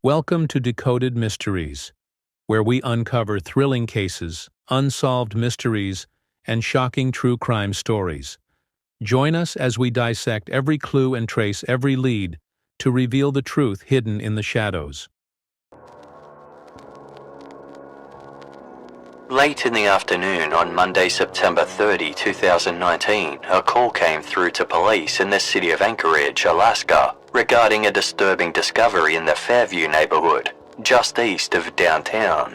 Welcome to Decoded Mysteries, where we uncover thrilling cases, unsolved mysteries, and shocking true crime stories. Join us as we dissect every clue and trace every lead to reveal the truth hidden in the shadows. Late in the afternoon on Monday, September 30, 2019, a call came through to police in the city of Anchorage, Alaska, regarding a disturbing discovery in the Fairview neighborhood, just east of downtown.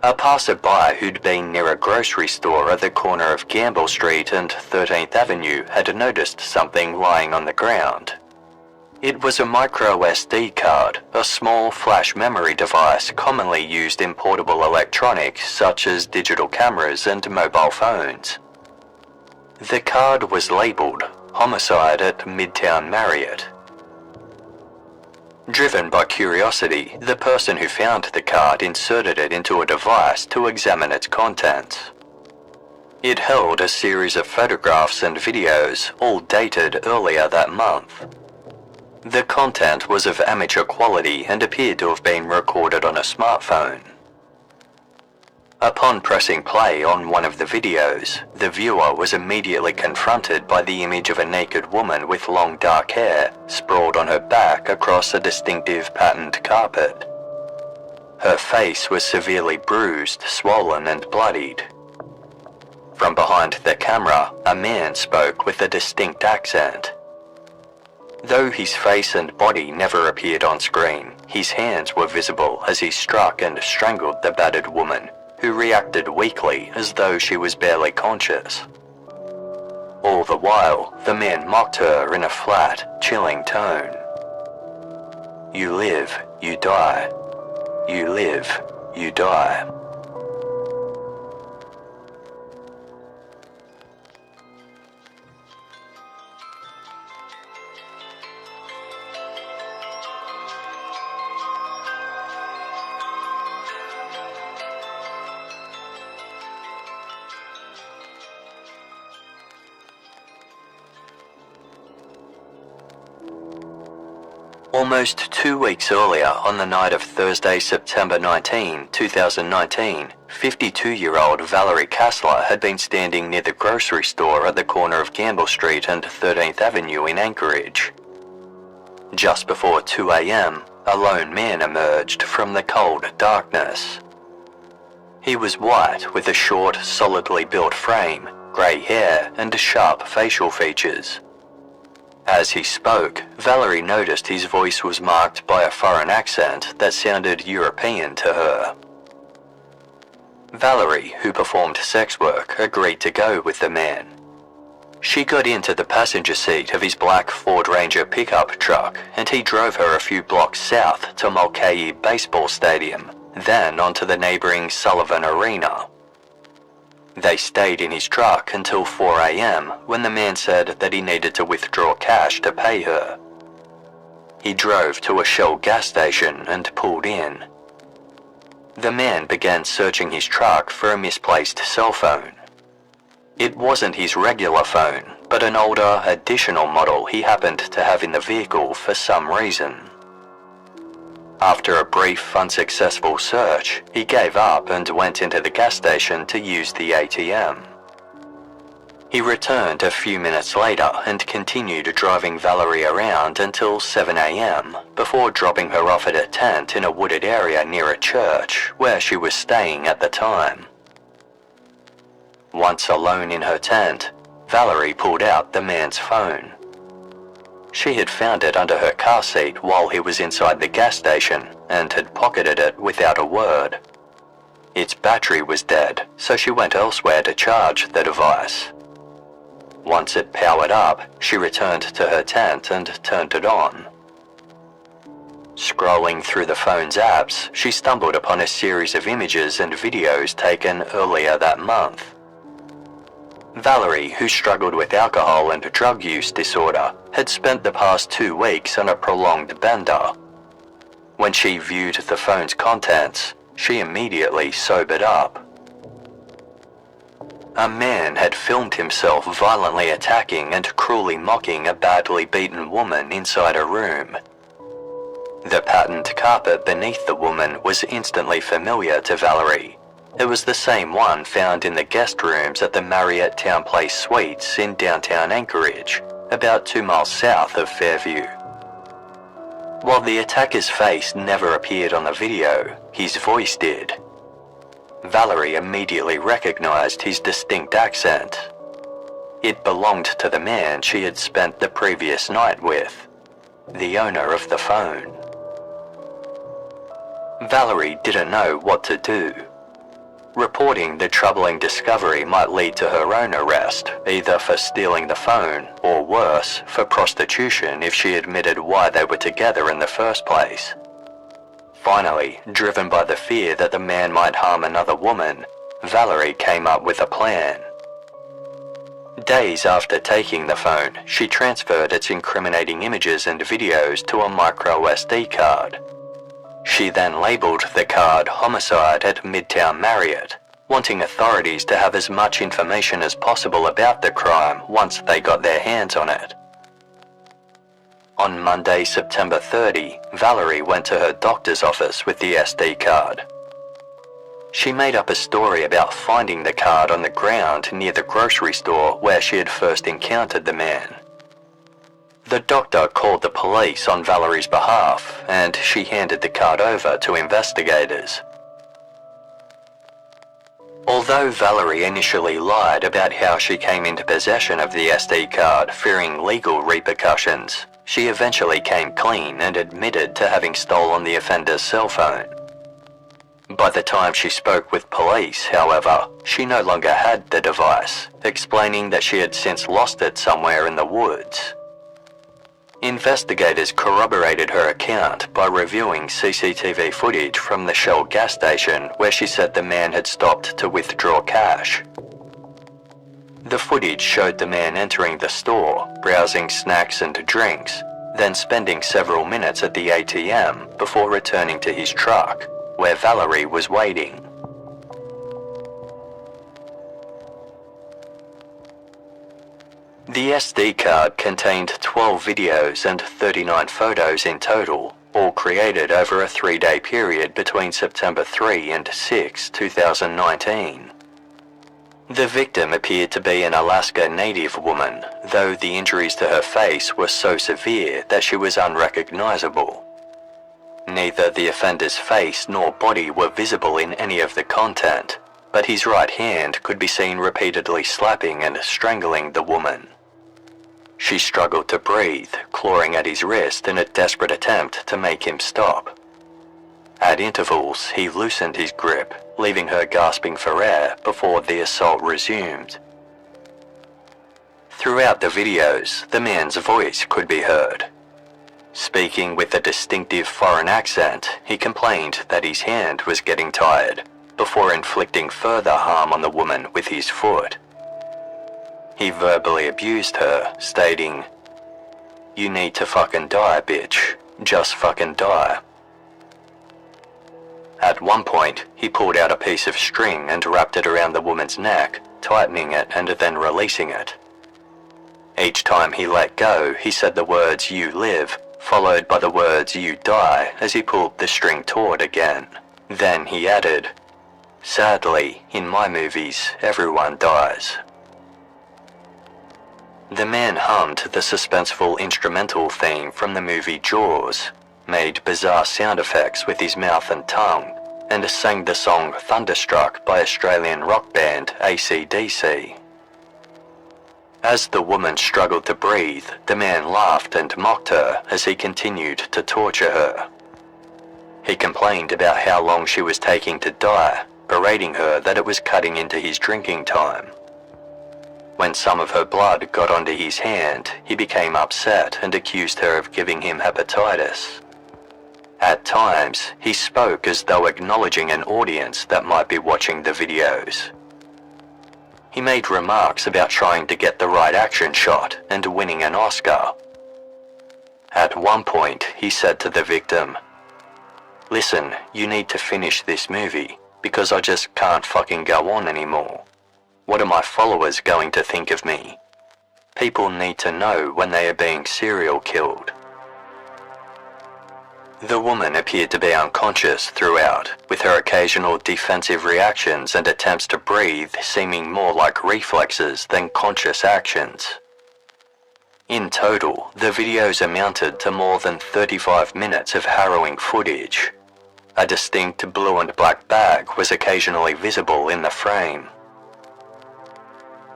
A passerby who'd been near a grocery store at the corner of Gamble Street and 13th Avenue had noticed something lying on the ground. It was a micro SD card, a small flash memory device commonly used in portable electronics such as digital cameras and mobile phones. The card was labeled Homicide at Midtown Marriott. Driven by curiosity, the person who found the card inserted it into a device to examine its contents. It held a series of photographs and videos, all dated earlier that month. The content was of amateur quality and appeared to have been recorded on a smartphone. Upon pressing play on one of the videos, the viewer was immediately confronted by the image of a naked woman with long dark hair sprawled on her back across a distinctive patterned carpet. Her face was severely bruised, swollen, and bloodied. From behind the camera, a man spoke with a distinct accent. Though his face and body never appeared on screen, his hands were visible as he struck and strangled the battered woman, who reacted weakly as though she was barely conscious. All the while, the man mocked her in a flat, chilling tone. "You live, you die. You live, you die." Almost 2 weeks earlier, on the night of Thursday, September 19, 2019, 52-year-old Valerie Kassler had been standing near the grocery store at the corner of Gamble Street and 13th Avenue in Anchorage. Just before 2 a.m., a lone man emerged from the cold darkness. He was white with a short, solidly built frame, grey hair, and sharp facial features. As he spoke, Valerie noticed his voice was marked by a foreign accent that sounded European to her. Valerie, who performed sex work, agreed to go with the man. She got into the passenger seat of his black Ford Ranger pickup truck, and he drove her a few blocks south to Mulcahy Baseball Stadium, then onto the neighboring Sullivan Arena. They stayed in his truck until 4 a.m. when the man said that he needed to withdraw cash to pay her. He drove to a Shell gas station and pulled in. The man began searching his truck for a misplaced cell phone. It wasn't his regular phone, but an older, additional model he happened to have in the vehicle for some reason. After a brief, unsuccessful search, he gave up and went into the gas station to use the ATM. He returned a few minutes later and continued driving Valerie around until 7 a.m. before dropping her off at a tent in a wooded area near a church where she was staying at the time. Once alone in her tent, Valerie pulled out the man's phone. She had found it under her car seat while he was inside the gas station and had pocketed it without a word. Its battery was dead, so she went elsewhere to charge the device. Once it powered up, she returned to her tent and turned it on. Scrolling through the phone's apps, she stumbled upon a series of images and videos taken earlier that month. Valerie, who struggled with alcohol and drug use disorder, had spent the past 2 weeks on a prolonged bender. When she viewed the phone's contents, she immediately sobered up. A man had filmed himself violently attacking and cruelly mocking a badly beaten woman inside a room. The patterned carpet beneath the woman was instantly familiar to Valerie. It was the same one found in the guest rooms at the Marriott Town Place Suites in downtown Anchorage, about 2 miles south of Fairview. While the attacker's face never appeared on the video, his voice did. Valerie immediately recognized his distinct accent. It belonged to the man she had spent the previous night with, the owner of the phone. Valerie didn't know what to do. Reporting the troubling discovery might lead to her own arrest, either for stealing the phone or worse, for prostitution if she admitted why they were together in the first place. Finally, driven by the fear that the man might harm another woman, Valerie came up with a plan. Days after taking the phone, she transferred its incriminating images and videos to a micro SD card. She then labeled the card Homicide at Midtown Marriott, wanting authorities to have as much information as possible about the crime once they got their hands on it. On Monday, September 30, Valerie went to her doctor's office with the SD card. She made up a story about finding the card on the ground near the grocery store where she had first encountered the man. The doctor called the police on Valerie's behalf, and she handed the card over to investigators. Although Valerie initially lied about how she came into possession of the SD card, fearing legal repercussions, she eventually came clean and admitted to having stolen the offender's cell phone. By the time she spoke with police, however, she no longer had the device, explaining that she had since lost it somewhere in the woods. Investigators corroborated her account by reviewing CCTV footage from the Shell gas station where she said the man had stopped to withdraw cash. The footage showed the man entering the store, browsing snacks and drinks, then spending several minutes at the ATM before returning to his truck, where Valerie was waiting. The SD card contained 12 videos and 39 photos in total, all created over a 3-day period between September 3 and 6, 2019. The victim appeared to be an Alaska Native woman, though the injuries to her face were so severe that she was unrecognizable. Neither the offender's face nor body were visible in any of the content, but his right hand could be seen repeatedly slapping and strangling the woman. She struggled to breathe, clawing at his wrist in a desperate attempt to make him stop. At intervals, he loosened his grip, leaving her gasping for air before the assault resumed. Throughout the videos, the man's voice could be heard. Speaking with a distinctive foreign accent, he complained that his hand was getting tired, before inflicting further harm on the woman with his foot. He verbally abused her, stating, "You need to fucking die, bitch. Just fucking die." At one point, he pulled out a piece of string and wrapped it around the woman's neck, tightening it and then releasing it. Each time he let go, he said the words "you live," followed by the words "you die" as he pulled the string taut again. Then he added, "Sadly, in my movies, everyone dies." The man hummed the suspenseful instrumental theme from the movie Jaws, made bizarre sound effects with his mouth and tongue, and sang the song Thunderstruck by Australian rock band AC/DC. As the woman struggled to breathe, the man laughed and mocked her as he continued to torture her. He complained about how long she was taking to die, berating her that it was cutting into his drinking time. When some of her blood got onto his hand, he became upset and accused her of giving him hepatitis. At times, he spoke as though acknowledging an audience that might be watching the videos. He made remarks about trying to get the right action shot and winning an Oscar. At one point, he said to the victim, "Listen, you need to finish this movie, because I just can't fucking go on anymore. What are my followers going to think of me? People need to know when they are being serial killed." The woman appeared to be unconscious throughout, with her occasional defensive reactions and attempts to breathe seeming more like reflexes than conscious actions. In total, the videos amounted to more than 35 minutes of harrowing footage. A distinct blue and black bag was occasionally visible in the frame.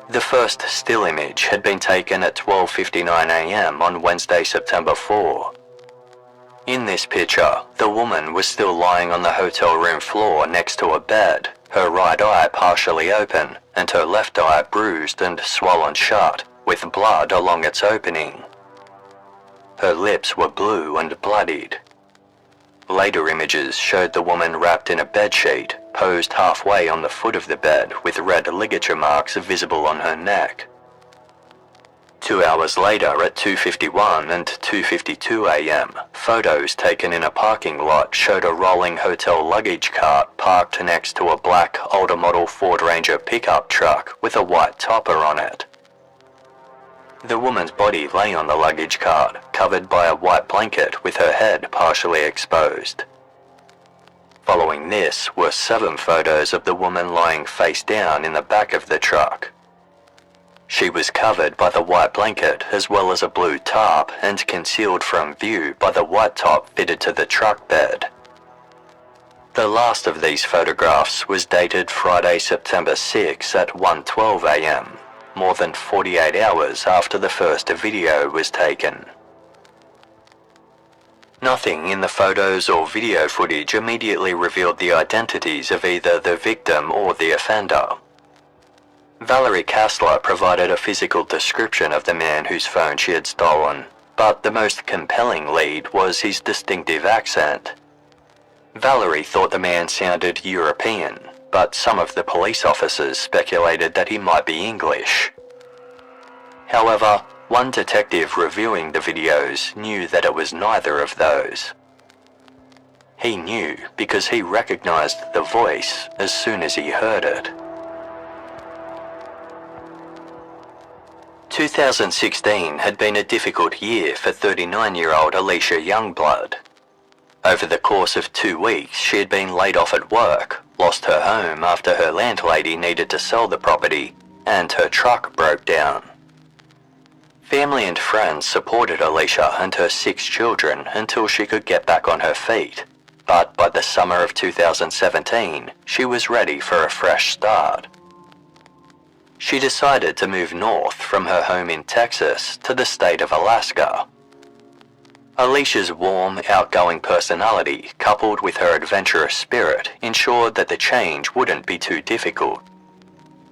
The first still image had been taken at 12:59 a.m. on Wednesday, September 4. In this picture, the woman was still lying on the hotel room floor next to a bed, her right eye partially open and her left eye bruised and swollen shut, with blood along its opening. Her lips were blue and bloodied. Later images showed the woman wrapped in a bedsheet, posed halfway on the foot of the bed with red ligature marks visible on her neck. 2 hours later at 2:51 and 2:52 a.m., photos taken in a parking lot showed a rolling hotel luggage cart parked next to a black older model Ford Ranger pickup truck with a white topper on it. The woman's body lay on the luggage cart, covered by a white blanket with her head partially exposed. Following this were 7 photos of the woman lying face down in the back of the truck. She was covered by the white blanket as well as a blue tarp and concealed from view by the white top fitted to the truck bed. The last of these photographs was dated Friday, September 6 at 1:12 a.m., more than 48 hours after the first video was taken. Nothing in the photos or video footage immediately revealed the identities of either the victim or the offender. Valerie Kastler provided a physical description of the man whose phone she had stolen, but the most compelling lead was his distinctive accent. Valerie thought the man sounded European, but some of the police officers speculated that he might be English. However, one detective reviewing the videos knew that it was neither of those. He knew because he recognized the voice as soon as he heard it. 2016 had been a difficult year for 39-year-old Alicia Youngblood. Over the course of 2 weeks, she had been laid off at work, lost her home after her landlady needed to sell the property, and her truck broke down. Family and friends supported Alicia and her 6 children until she could get back on her feet, but by the summer of 2017, she was ready for a fresh start. She decided to move north from her home in Texas to the state of Alaska. Alicia's warm, outgoing personality, coupled with her adventurous spirit, ensured that the change wouldn't be too difficult.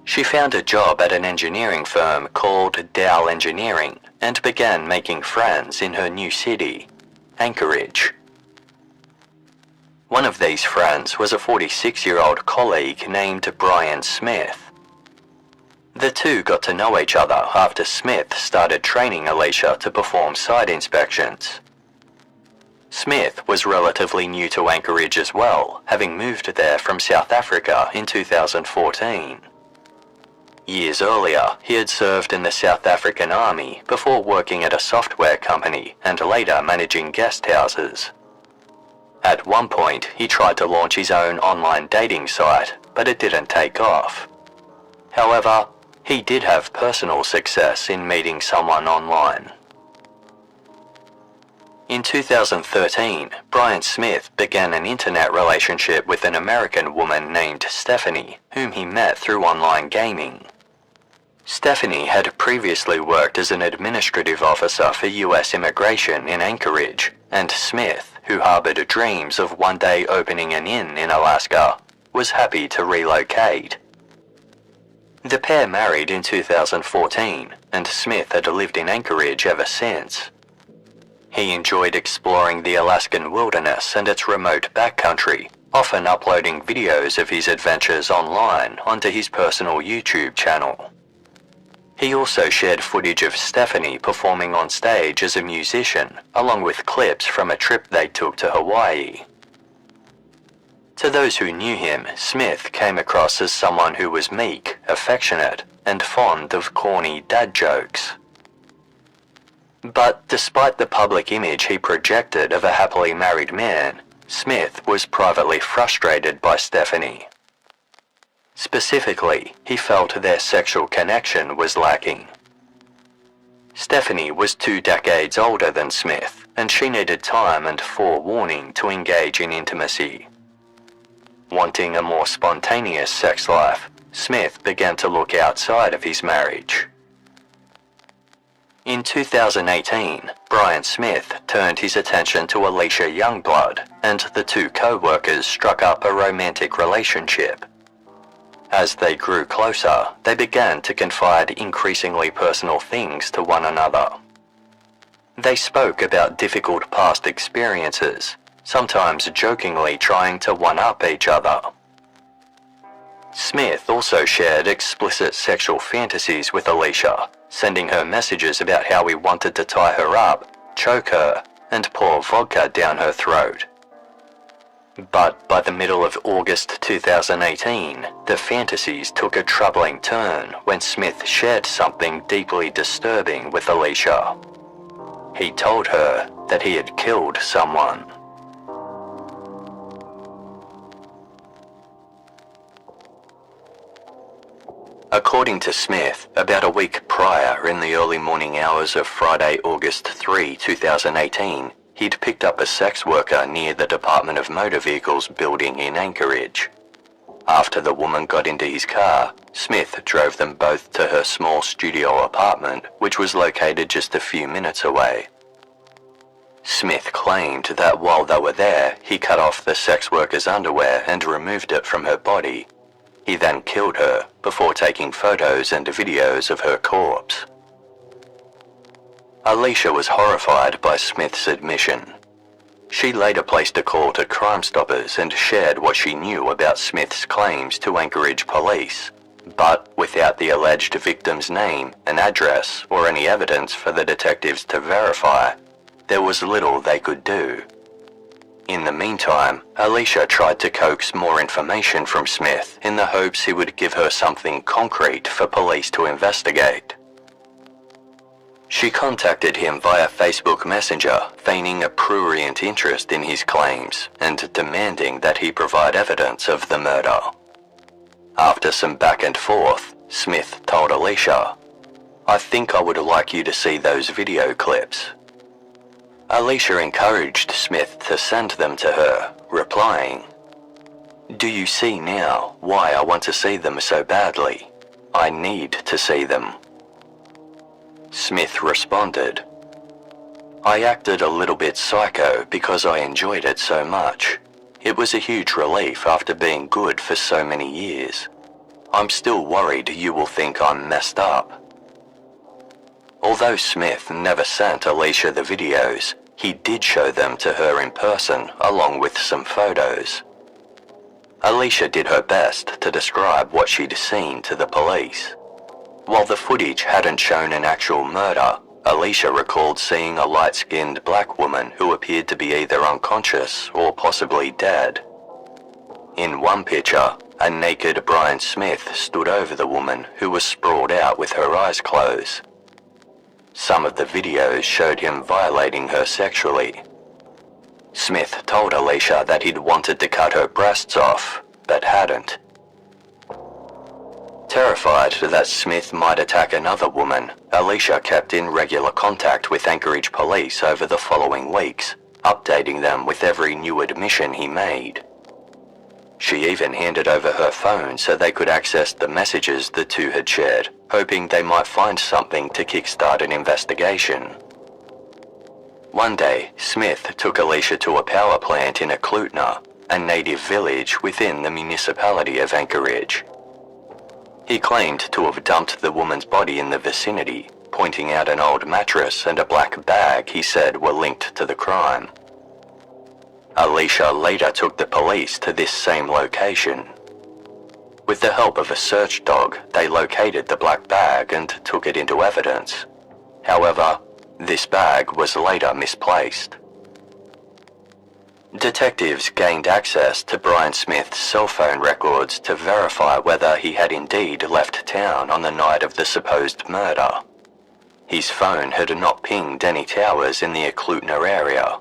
She found a job at an engineering firm called Dow Engineering and began making friends in her new city, Anchorage. One of these friends was a 46-year-old colleague named Brian Smith. The two got to know each other after Smith started training Alicia to perform site inspections. Smith was relatively new to Anchorage as well, having moved there from South Africa in 2014. Years earlier, he had served in the South African Army before working at a software company and later managing guest houses. At one point, he tried to launch his own online dating site, but it didn't take off. However, he did have personal success in meeting someone online. In 2013, Brian Smith began an internet relationship with an American woman named Stephanie, whom he met through online gaming. Stephanie had previously worked as an administrative officer for U.S. immigration in Anchorage, and Smith, who harbored dreams of one day opening an inn in Alaska, was happy to relocate. The pair married in 2014, and Smith had lived in Anchorage ever since. He enjoyed exploring the Alaskan wilderness and its remote backcountry, often uploading videos of his adventures online onto his personal YouTube channel. He also shared footage of Stephanie performing on stage as a musician, along with clips from a trip they took to Hawaii. To those who knew him, Smith came across as someone who was meek, affectionate, and fond of corny dad jokes. But despite the public image he projected of a happily married man, Smith was privately frustrated by Stephanie. Specifically, he felt their sexual connection was lacking. Stephanie was 2 decades older than Smith, and she needed time and forewarning to engage in intimacy. Wanting a more spontaneous sex life, Smith began to look outside of his marriage. In 2018, Brian Smith turned his attention to Alicia Youngblood, and the two co-workers struck up a romantic relationship. As they grew closer, they began to confide increasingly personal things to one another. They spoke about difficult past experiences, sometimes jokingly trying to one-up each other. Smith also shared explicit sexual fantasies with Alicia, sending her messages about how he wanted to tie her up, choke her, and pour vodka down her throat. But by the middle of August 2018, the fantasies took a troubling turn when Smith shared something deeply disturbing with Alicia. He told her that he had killed someone. According to Smith, about a week prior, in the early morning hours of Friday, August 3, 2018, he'd picked up a sex worker near the Department of Motor Vehicles building in Anchorage. After the woman got into his car, Smith drove them both to her small studio apartment, which was located just a few minutes away. Smith claimed that while they were there, he cut off the sex worker's underwear and removed it from her body. He then killed her before taking photos and videos of her corpse. Alicia was horrified by Smith's admission. She later placed a call to Crime Stoppers and shared what she knew about Smith's claims to Anchorage police, but without the alleged victim's name, an address, or any evidence for the detectives to verify, there was little they could do. In the meantime, Alicia tried to coax more information from Smith in the hopes he would give her something concrete for police to investigate. She contacted him via Facebook Messenger, feigning a prurient interest in his claims and demanding that he provide evidence of the murder. After some back and forth, Smith told Alicia, "I think I would like you to see those video clips." Alicia encouraged Smith to send them to her, replying, "Do you see now why I want to see them so badly? I need to see them." Smith responded, "I acted a little bit psycho because I enjoyed it so much. It was a huge relief after being good for so many years. I'm still worried you will think I'm messed up." Although Smith never sent Alicia the videos, he did show them to her in person along with some photos. Alicia did her best to describe what she'd seen to the police. While the footage hadn't shown an actual murder, Alicia recalled seeing a light-skinned black woman who appeared to be either unconscious or possibly dead. In one picture, a naked Brian Smith stood over the woman who was sprawled out with her eyes closed. Some of the videos showed him violating her sexually. Smith told Alicia that he'd wanted to cut her breasts off, but hadn't. Terrified that Smith might attack another woman, Alicia kept in regular contact with Anchorage police over the following weeks, updating them with every new admission he made. She even handed over her phone so they could access the messages the two had shared, hoping they might find something to kickstart an investigation. One day, Smith took Alicia to a power plant in Eklutna, a native village within the municipality of Anchorage. He claimed to have dumped the woman's body in the vicinity, pointing out an old mattress and a black bag he said were linked to the crime. Alicia later took the police to this same location. With the help of a search dog, they located the black bag and took it into evidence. However, this bag was later misplaced. Detectives gained access to Brian Smith's cell phone records to verify whether he had indeed left town on the night of the supposed murder. His phone had not pinged any towers in the Eklutna area.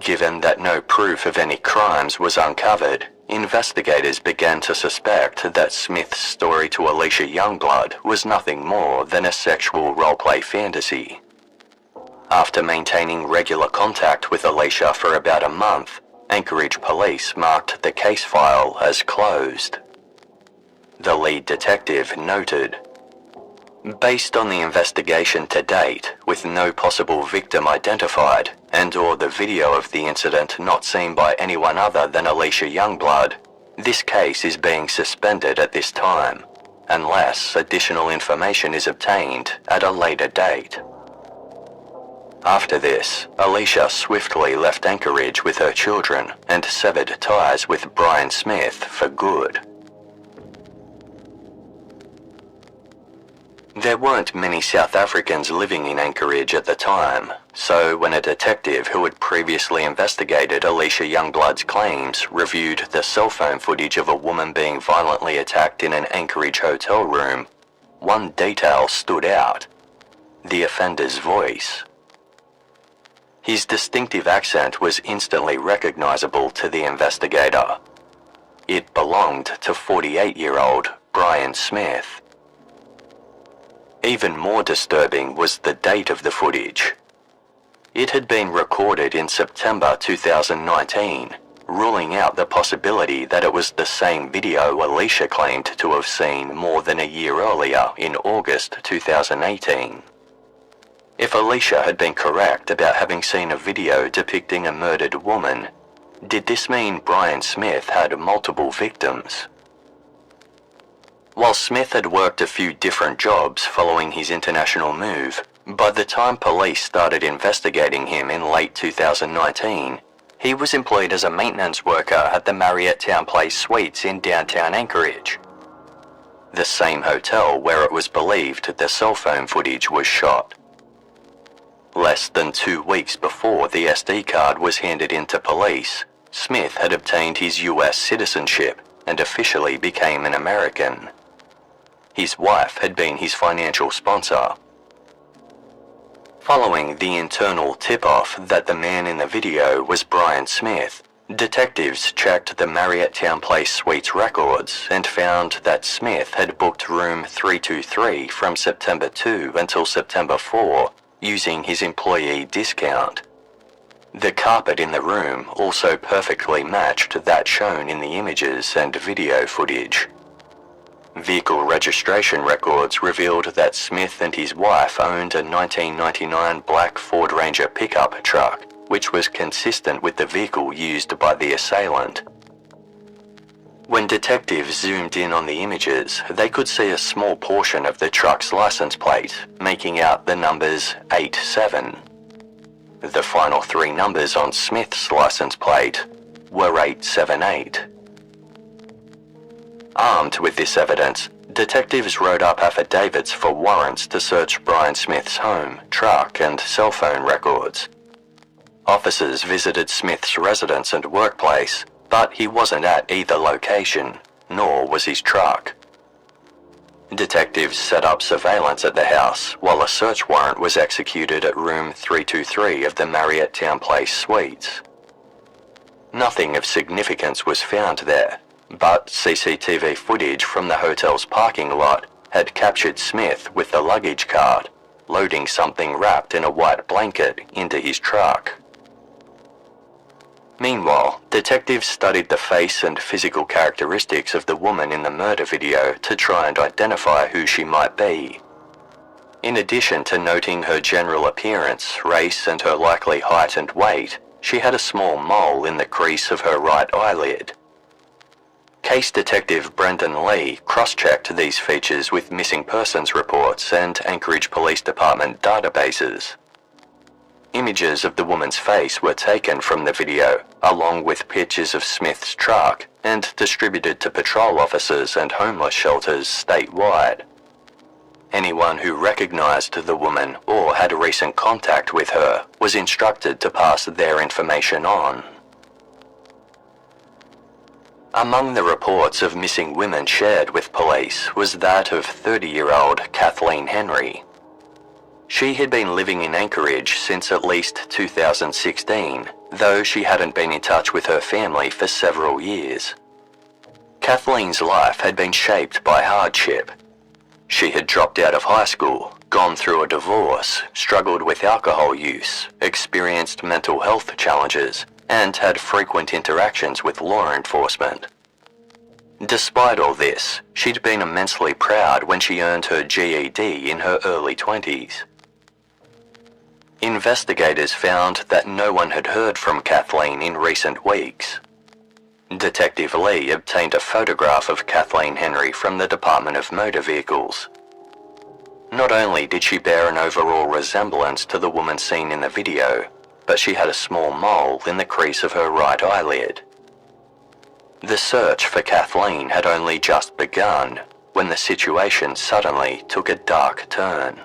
Given that no proof of any crimes was uncovered, investigators began to suspect that Smith's story to Alicia Youngblood was nothing more than a sexual roleplay fantasy. After maintaining regular contact with Alicia for about a month, Anchorage police marked the case file as closed. The lead detective noted, "Based on the investigation to date, with no possible victim identified and/or the video of the incident not seen by anyone other than Alicia Youngblood, this case is being suspended at this time, unless additional information is obtained at a later date." After this, Alicia swiftly left Anchorage with her children and severed ties with Brian Smith for good. There weren't many South Africans living in Anchorage at the time, so when a detective who had previously investigated Alicia Youngblood's claims reviewed the cell phone footage of a woman being violently attacked in an Anchorage hotel room, one detail stood out: the offender's voice. His distinctive accent was instantly recognizable to the investigator. It belonged to 48-year-old Brian Smith. Even more disturbing was the date of the footage. It had been recorded in September 2019, ruling out the possibility that it was the same video Alicia claimed to have seen more than a year earlier in August 2018. If Alicia had been correct about having seen a video depicting a murdered woman, did this mean Brian Smith had multiple victims? While Smith had worked a few different jobs following his international move, by the time police started investigating him in late 2019, he was employed as a maintenance worker at the Marriott Town Place Suites in downtown Anchorage, the same hotel where it was believed the cell phone footage was shot. Less than 2 weeks before the SD card was handed in to police, Smith had obtained his US citizenship and officially became an American. His wife had been his financial sponsor. Following the internal tip-off that the man in the video was Brian Smith, detectives checked the Marriott Town Place Suites records and found that Smith had booked room 323 from September 2 until September 4, using his employee discount. The carpet in the room also perfectly matched that shown in the images and video footage. Vehicle registration records revealed that Smith and his wife owned a 1999 black Ford Ranger pickup truck, which was consistent with the vehicle used by the assailant. When detectives zoomed in on the images, they could see a small portion of the truck's license plate, making out the numbers 87. The final 3 numbers on Smith's license plate were 878. Armed with this evidence, detectives wrote up affidavits for warrants to search Brian Smith's home, truck, and cell phone records. Officers visited Smith's residence and workplace, but he wasn't at either location, nor was his truck. Detectives set up surveillance at the house while a search warrant was executed at room 323 of the Marriott Town Place Suites. Nothing of significance was found there, but CCTV footage from the hotel's parking lot had captured Smith with the luggage cart, loading something wrapped in a white blanket into his truck. Meanwhile, detectives studied the face and physical characteristics of the woman in the murder video to try and identify who she might be. In addition to noting her general appearance, race, and her likely height and weight, she had a small mole in the crease of her right eyelid. Case Detective Brendan Lee cross-checked these features with missing persons reports and Anchorage Police Department databases. Images of the woman's face were taken from the video, along with pictures of Smith's truck, and distributed to patrol officers and homeless shelters statewide. Anyone who recognized the woman or had recent contact with her was instructed to pass their information on. Among the reports of missing women shared with police was that of 30-year-old Kathleen Henry. She had been living in Anchorage since at least 2016, though she hadn't been in touch with her family for several years. Kathleen's life had been shaped by hardship. She had dropped out of high school, gone through a divorce, struggled with alcohol use, experienced mental health challenges, and had frequent interactions with law enforcement. Despite all this, she'd been immensely proud when she earned her GED in her early 20s. Investigators found that no one had heard from Kathleen in recent weeks. Detective Lee obtained a photograph of Kathleen Henry from the Department of Motor Vehicles. Not only did she bear an overall resemblance to the woman seen in the video, but she had a small mole in the crease of her right eyelid. The search for Kathleen had only just begun when the situation suddenly took a dark turn.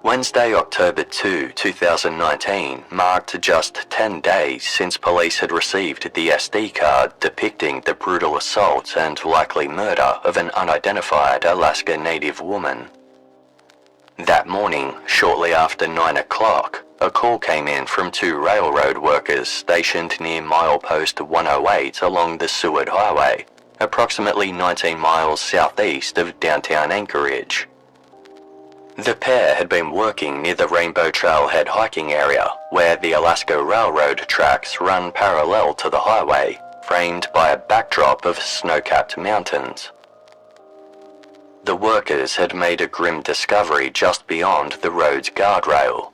Wednesday, October 2, 2019 marked just 10 days since police had received the SD card depicting the brutal assault and likely murder of an unidentified Alaska Native woman. That morning, shortly after 9 o'clock, a call came in from two railroad workers stationed near milepost 108 along the Seward Highway, approximately 19 miles southeast of downtown Anchorage. The pair had been working near the Rainbow Trailhead hiking area, where the Alaska Railroad tracks run parallel to the highway, framed by a backdrop of snow-capped mountains. The workers had made a grim discovery just beyond the road's guardrail: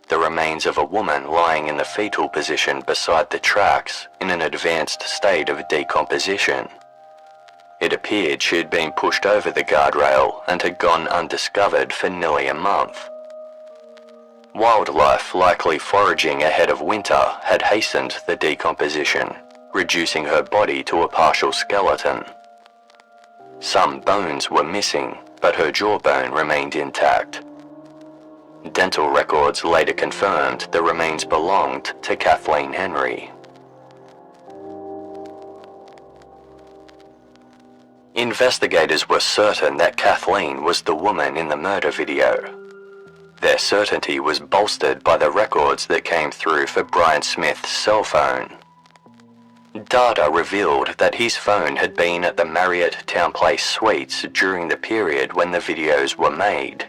the remains of a woman lying in the fetal position beside the tracks in an advanced state of decomposition. It appeared she had been pushed over the guardrail and had gone undiscovered for nearly a month. Wildlife likely foraging ahead of winter had hastened the decomposition, reducing her body to a partial skeleton. Some bones were missing, but her jawbone remained intact. Dental records later confirmed the remains belonged to Kathleen Henry. Investigators were certain that Kathleen was the woman in the murder video. Their certainty was bolstered by the records that came through for Brian Smith's cell phone. Data revealed that his phone had been at the Marriott Town Place Suites during the period when the videos were made.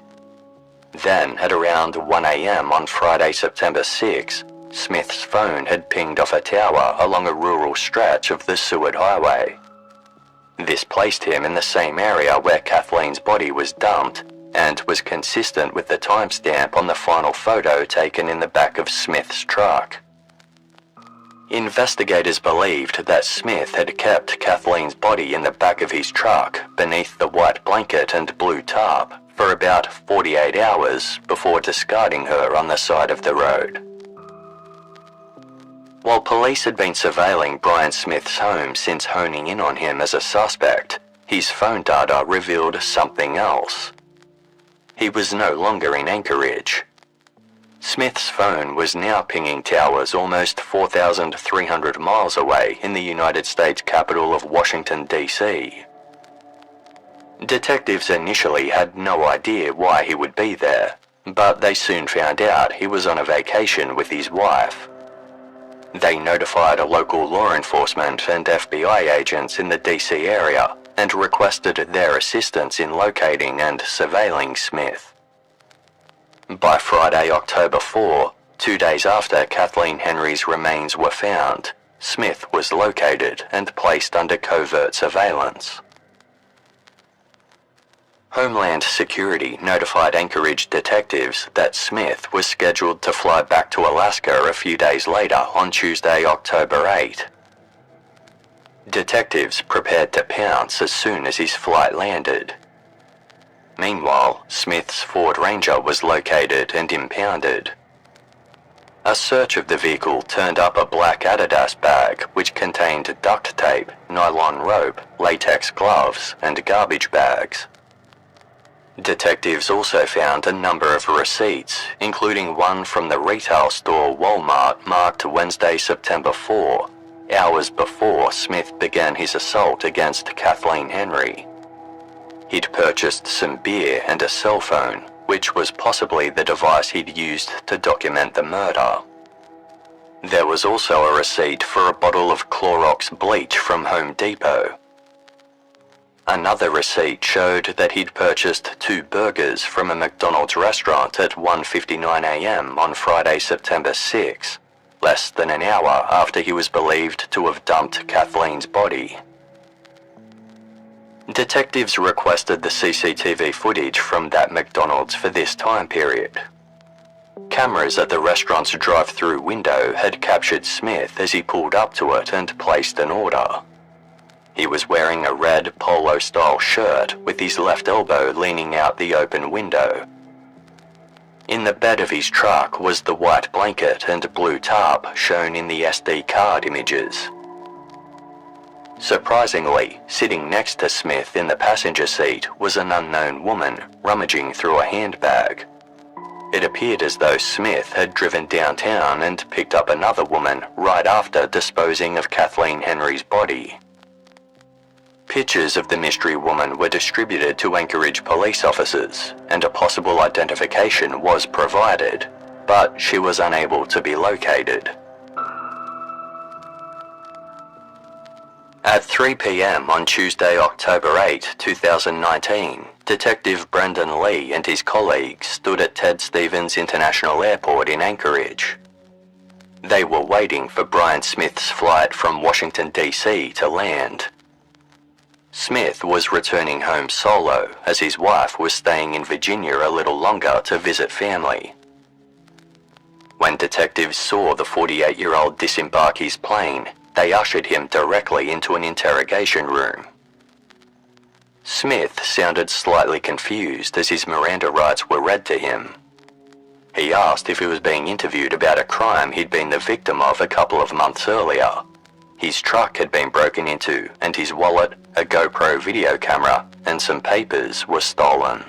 Then, at around 1 a.m. on Friday, September 6, Smith's phone had pinged off a tower along a rural stretch of the Seward Highway. This placed him in the same area where Kathleen's body was dumped and was consistent with the timestamp on the final photo taken in the back of Smith's truck. Investigators believed that Smith had kept Kathleen's body in the back of his truck beneath the white blanket and blue tarp for about 48 hours before discarding her on the side of the road. While police had been surveilling Brian Smith's home since honing in on him as a suspect, his phone data revealed something else. He was no longer in Anchorage. Smith's phone was now pinging towers almost 4,300 miles away in the United States capital of Washington, D.C. Detectives initially had no idea why he would be there, but they soon found out he was on a vacation with his wife. They notified a local law enforcement and FBI agents in the DC area and requested their assistance in locating and surveilling Smith. By Friday, October 4, 2 days after Kathleen Henry's remains were found, Smith was located and placed under covert surveillance. Homeland Security notified Anchorage detectives that Smith was scheduled to fly back to Alaska a few days later on Tuesday, October 8. Detectives prepared to pounce as soon as his flight landed. Meanwhile, Smith's Ford Ranger was located and impounded. A search of the vehicle turned up a black Adidas bag which contained duct tape, nylon rope, latex gloves, and garbage bags. Detectives also found a number of receipts, including one from the retail store Walmart marked Wednesday, September 4, hours before Smith began his assault against Kathleen Henry. He'd purchased some beer and a cell phone, which was possibly the device he'd used to document the murder. There was also a receipt for a bottle of Clorox bleach from Home Depot. Another receipt showed that he'd purchased 2 burgers from a McDonald's restaurant at 1:59 a.m. on Friday, September 6, less than an hour after he was believed to have dumped Kathleen's body. Detectives requested the CCTV footage from that McDonald's for this time period. Cameras at the restaurant's drive-through window had captured Smith as he pulled up to it and placed an order. He was wearing a red polo-style shirt with his left elbow leaning out the open window. In the bed of his truck was the white blanket and blue tarp shown in the SD card images. Surprisingly, sitting next to Smith in the passenger seat was an unknown woman rummaging through a handbag. It appeared as though Smith had driven downtown and picked up another woman right after disposing of Kathleen Henry's body. Pictures of the mystery woman were distributed to Anchorage police officers, and a possible identification was provided, but she was unable to be located. At 3 p.m. on Tuesday, October 8, 2019, Detective Brendan Lee and his colleagues stood at Ted Stevens International Airport in Anchorage. They were waiting for Brian Smith's flight from Washington, D.C. to land. Smith was returning home solo as his wife was staying in Virginia a little longer to visit family. When detectives saw the 48-year-old disembark his plane, they ushered him directly into an interrogation room. Smith sounded slightly confused as his Miranda rights were read to him. He asked if he was being interviewed about a crime he'd been the victim of a couple of months earlier. His truck had been broken into, and his wallet, a GoPro video camera, and some papers were stolen.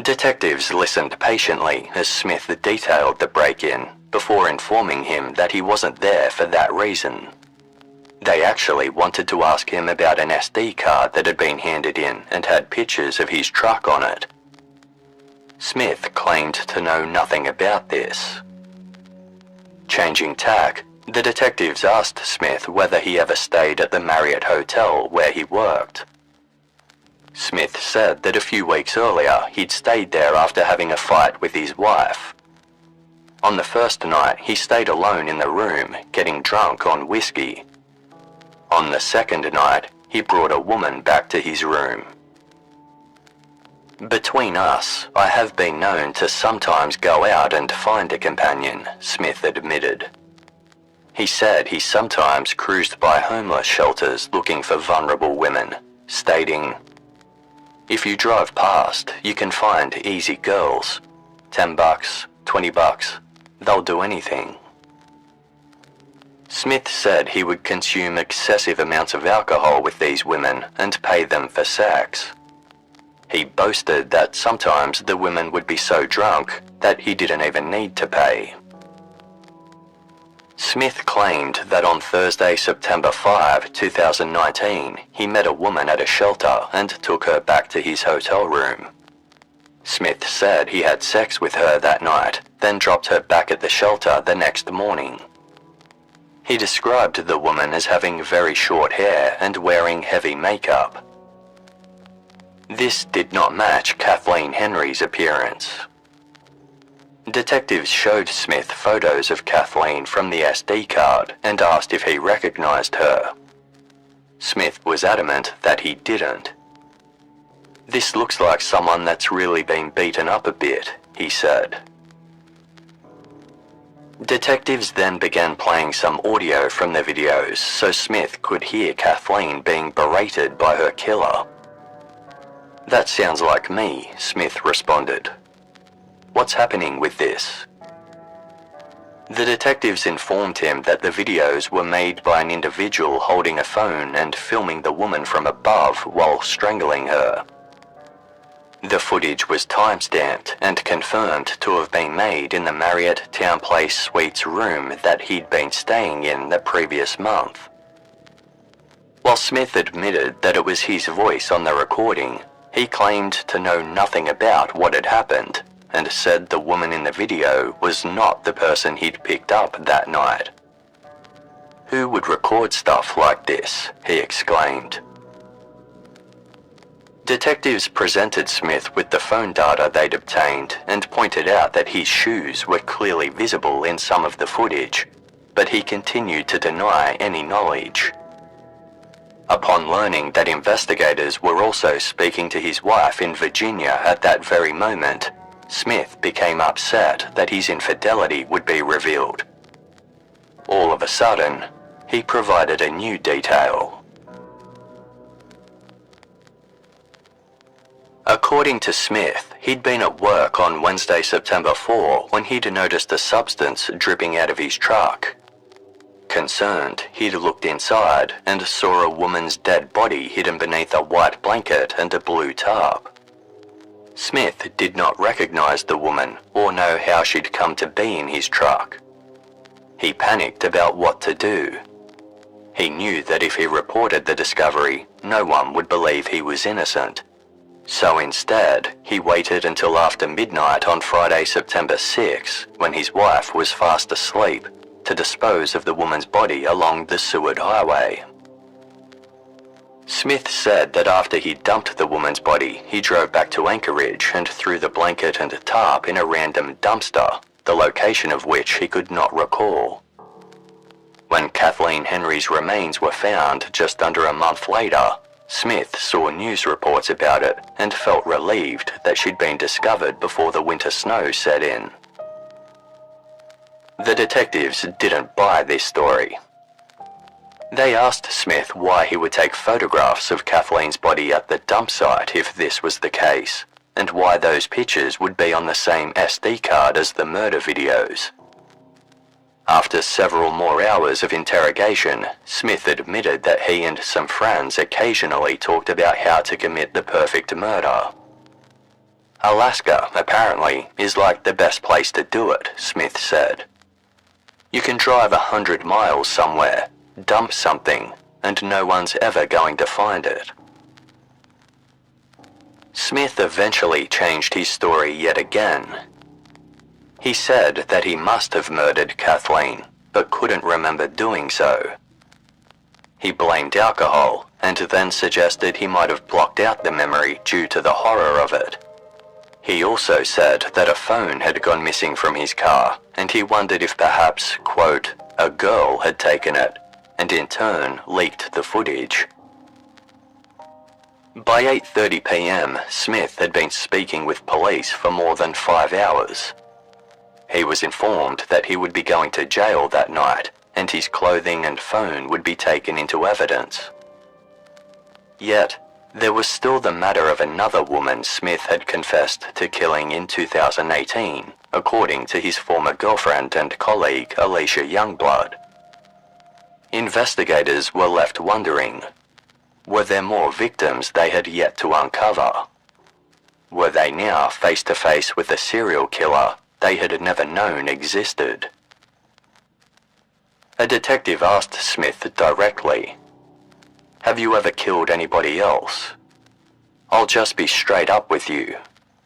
Detectives listened patiently as Smith detailed the break-in, before informing him that he wasn't there for that reason. They actually wanted to ask him about an SD card that had been handed in and had pictures of his truck on it. Smith claimed to know nothing about this. Changing tack, the detectives asked Smith whether he ever stayed at the Marriott Hotel where he worked. Smith said that a few weeks earlier he'd stayed there after having a fight with his wife. On the first night, he stayed alone in the room, getting drunk on whiskey. On the second night, he brought a woman back to his room. Between us, I have been known to sometimes go out and find a companion, Smith admitted. He said he sometimes cruised by homeless shelters looking for vulnerable women, stating, "If you drive past, you can find easy girls. $10, $20, they'll do anything." Smith said he would consume excessive amounts of alcohol with these women and pay them for sex. He boasted that sometimes the women would be so drunk that he didn't even need to pay. Smith claimed that on Thursday, September 5, 2019, he met a woman at a shelter and took her back to his hotel room. Smith said he had sex with her that night, then dropped her back at the shelter the next morning. He described the woman as having very short hair and wearing heavy makeup. This did not match Kathleen Henry's appearance. Detectives showed Smith photos of Kathleen from the SD card and asked if he recognized her. Smith was adamant that he didn't. "This looks like someone that's really been beaten up a bit," he said. Detectives then began playing some audio from the videos so Smith could hear Kathleen being berated by her killer. "That sounds like me," Smith responded. "What's happening with this?" The detectives informed him that the videos were made by an individual holding a phone and filming the woman from above while strangling her. The footage was time-stamped and confirmed to have been made in the Marriott Town Place Suites room that he'd been staying in the previous month. While Smith admitted that it was his voice on the recording, He claimed to know nothing about what had happened and said the woman in the video was not the person he'd picked up that night. "Who would record stuff like this?" he exclaimed. Detectives presented Smith with the phone data they'd obtained and pointed out that his shoes were clearly visible in some of the footage, but he continued to deny any knowledge. Upon learning that investigators were also speaking to his wife in Virginia at that very moment, Smith became upset that his infidelity would be revealed. All of a sudden, he provided a new detail. According to Smith, he'd been at work on Wednesday, September 4 when he'd noticed a substance dripping out of his truck. Concerned, he'd looked inside and saw a woman's dead body hidden beneath a white blanket and a blue tarp. Smith did not recognize the woman or know how she'd come to be in his truck. He panicked about what to do. He knew that if he reported the discovery, no one would believe he was innocent. So instead, he waited until after midnight on Friday, September 6, when his wife was fast asleep, to dispose of the woman's body along the Seward Highway. Smith said that after he dumped the woman's body, he drove back to Anchorage and threw the blanket and tarp in a random dumpster, the location of which he could not recall. When Kathleen Henry's remains were found just under a month later, Smith saw news reports about it and felt relieved that she'd been discovered before the winter snow set in. The detectives didn't buy this story. They asked Smith why he would take photographs of Kathleen's body at the dump site if this was the case, and why those pictures would be on the same SD card as the murder videos. After several more hours of interrogation, Smith admitted that he and some friends occasionally talked about how to commit the perfect murder. Alaska, apparently, is like the best place to do it, Smith said. You can drive 100 miles somewhere, dump something, and no one's ever going to find it. Smith eventually changed his story yet again. He said that he must have murdered Kathleen, but couldn't remember doing so. He blamed alcohol, and then suggested he might have blocked out the memory due to the horror of it. He also said that a phone had gone missing from his car, and he wondered if perhaps, quote, a girl had taken it, and in turn leaked the footage. By 8:30 p.m., Smith had been speaking with police for more than 5 hours. He was informed that he would be going to jail that night, and his clothing and phone would be taken into evidence. Yet, there was still the matter of another woman Smith had confessed to killing in 2018, according to his former girlfriend and colleague Alicia Youngblood. Investigators were left wondering, were there more victims they had yet to uncover? Were they now face to face with a serial killer they had never known existed? A detective asked Smith directly, "Have you ever killed anybody else? I'll just be straight up with you.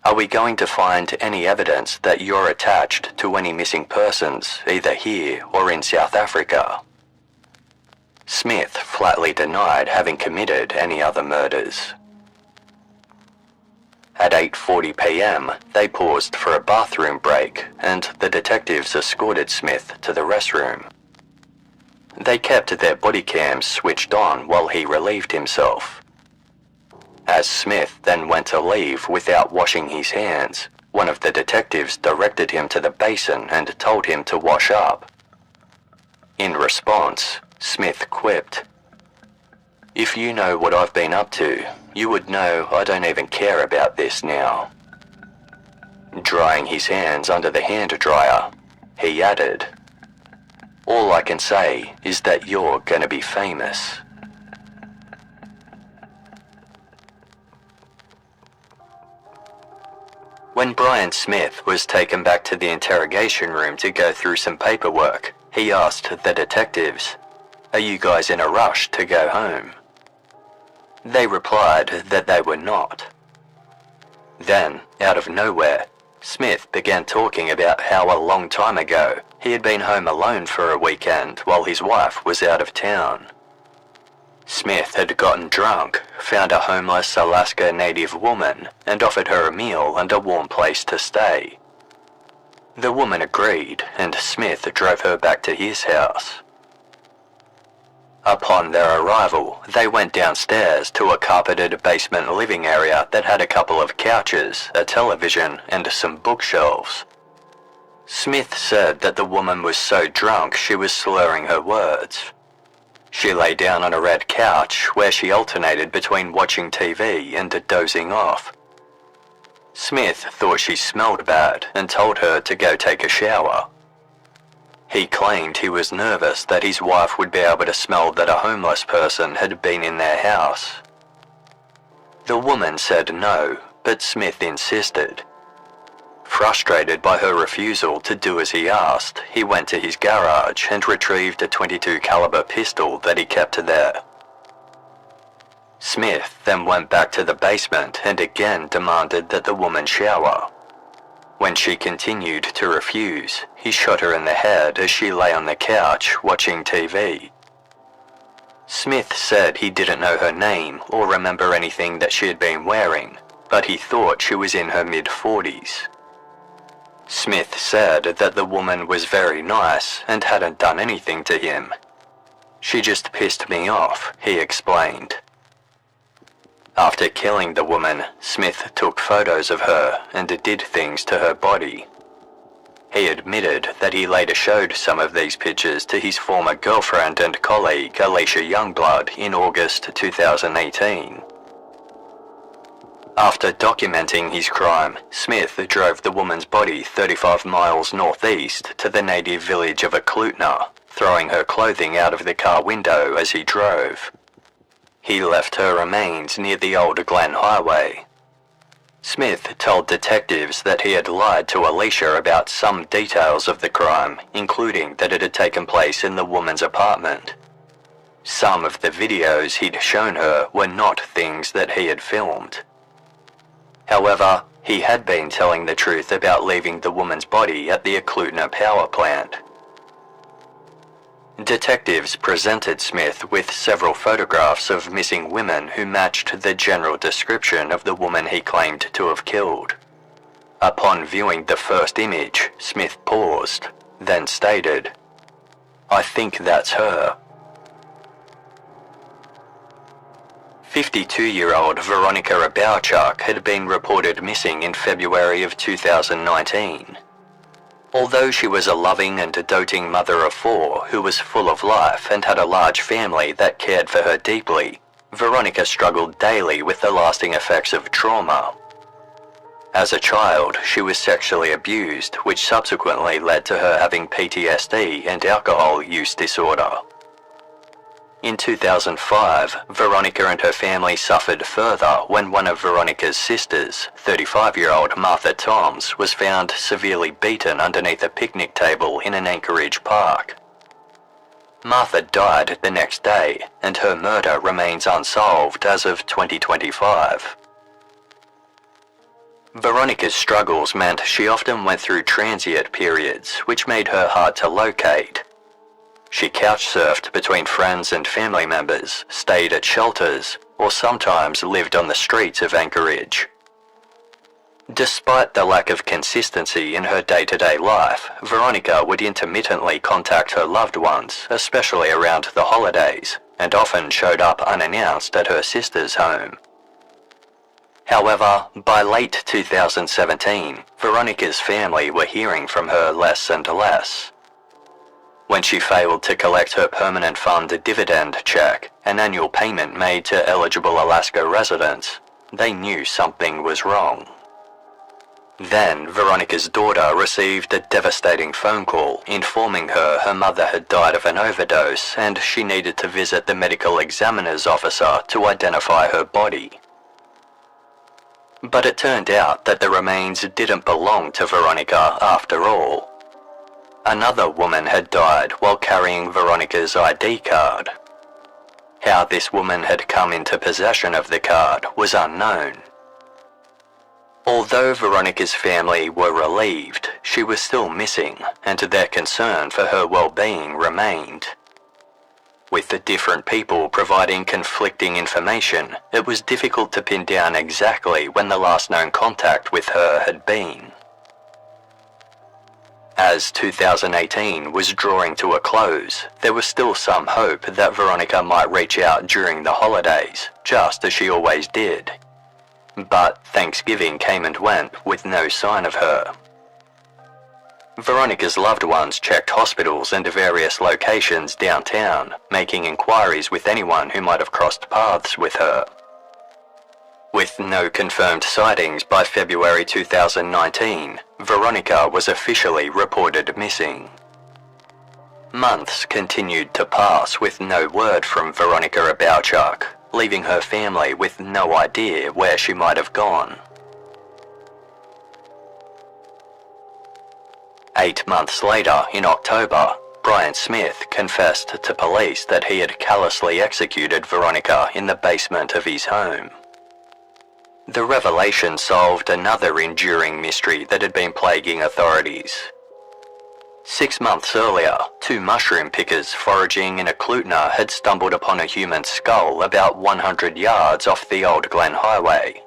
Are we going to find any evidence that you're attached to any missing persons, either here or in South Africa?" Smith flatly denied having committed any other murders. At 8:40 p.m., they paused for a bathroom break, and the detectives escorted Smith to the restroom. They kept their body cams switched on while he relieved himself. As Smith then went to leave without washing his hands, one of the detectives directed him to the basin and told him to wash up. In response, Smith quipped, "If you know what I've been up to, you would know I don't even care about this now." Drying his hands under the hand dryer, he added, "All I can say is that you're gonna be famous." When Brian Smith was taken back to the interrogation room to go through some paperwork, he asked the detectives, "Are you guys in a rush to go home?" They replied that they were not. Then, out of nowhere, Smith began talking about how a long time ago he had been home alone for a weekend while his wife was out of town. Smith had gotten drunk, found a homeless Alaska Native woman, and offered her a meal and a warm place to stay. The woman agreed, and Smith drove her back to his house. Upon their arrival, they went downstairs to a carpeted basement living area that had a couple of couches, a television, and some bookshelves. Smith said that the woman was so drunk she was slurring her words. She lay down on a red couch where she alternated between watching TV and dozing off. Smith thought she smelled bad and told her to go take a shower. He claimed he was nervous that his wife would be able to smell that a homeless person had been in their house. The woman said no, but Smith insisted. Frustrated by her refusal to do as he asked, he went to his garage and retrieved a .22 caliber pistol that he kept there. Smith then went back to the basement and again demanded that the woman shower. When she continued to refuse, he shot her in the head as she lay on the couch watching TV. Smith said he didn't know her name or remember anything that she had been wearing, but he thought she was in her mid-40s. Smith said that the woman was very nice and hadn't done anything to him. She just pissed me off, he explained. After killing the woman, Smith took photos of her and did things to her body. He admitted that he later showed some of these pictures to his former girlfriend and colleague Alicia Youngblood in August 2018. After documenting his crime, Smith drove the woman's body 35 miles northeast to the native village of Eklutna, throwing her clothing out of the car window as he drove. He left her remains near the old Glen Highway. Smith told detectives that he had lied to Alicia about some details of the crime, including that it had taken place in the woman's apartment. Some of the videos he'd shown her were not things that he had filmed. However, he had been telling the truth about leaving the woman's body at the Eklutna power plant. Detectives presented Smith with several photographs of missing women who matched the general description of the woman he claimed to have killed. Upon viewing the first image, Smith paused, then stated, "I think that's her." 52-year-old Veronica Rabowchuk had been reported missing in February of 2019. Although she was a loving and doting mother of 4 who was full of life and had a large family that cared for her deeply, Veronica struggled daily with the lasting effects of trauma. As a child, she was sexually abused, which subsequently led to her having PTSD and alcohol use disorder. In 2005, Veronica and her family suffered further when one of Veronica's sisters, 35-year-old Martha Toms, was found severely beaten underneath a picnic table in an Anchorage park. Martha died the next day, and her murder remains unsolved as of 2025. Veronica's struggles meant she often went through transient periods, which made her hard to locate. She couch-surfed between friends and family members, stayed at shelters, or sometimes lived on the streets of Anchorage. Despite the lack of consistency in her day-to-day life, Veronica would intermittently contact her loved ones, especially around the holidays, and often showed up unannounced at her sister's home. However, by late 2017, Veronica's family were hearing from her less and less. When she failed to collect her permanent fund dividend check, an annual payment made to eligible Alaska residents, they knew something was wrong. Then, Veronica's daughter received a devastating phone call informing her her mother had died of an overdose and she needed to visit the medical examiner's officer to identify her body. But it turned out that the remains didn't belong to Veronica after all. Another woman had died while carrying Veronica's ID card. How this woman had come into possession of the card was unknown. Although Veronica's family were relieved, she was still missing, and their concern for her well-being remained. With the different people providing conflicting information, it was difficult to pin down exactly when the last known contact with her had been. As 2018 was drawing to a close, there was still some hope that Veronica might reach out during the holidays, just as she always did. But Thanksgiving came and went with no sign of her. Veronica's loved ones checked hospitals and various locations downtown, making inquiries with anyone who might have crossed paths with her. With no confirmed sightings by February 2019, Veronica was officially reported missing. Months continued to pass with no word from Veronica Abowchuk, leaving her family with no idea where she might have gone. 8 months later, in October, Brian Smith confessed to police that he had callously executed Veronica in the basement of his home. The revelation solved another enduring mystery that had been plaguing authorities. 6 months earlier, 2 mushroom pickers foraging in a Klutna had stumbled upon a human skull about 100 yards off the Old Glen Highway.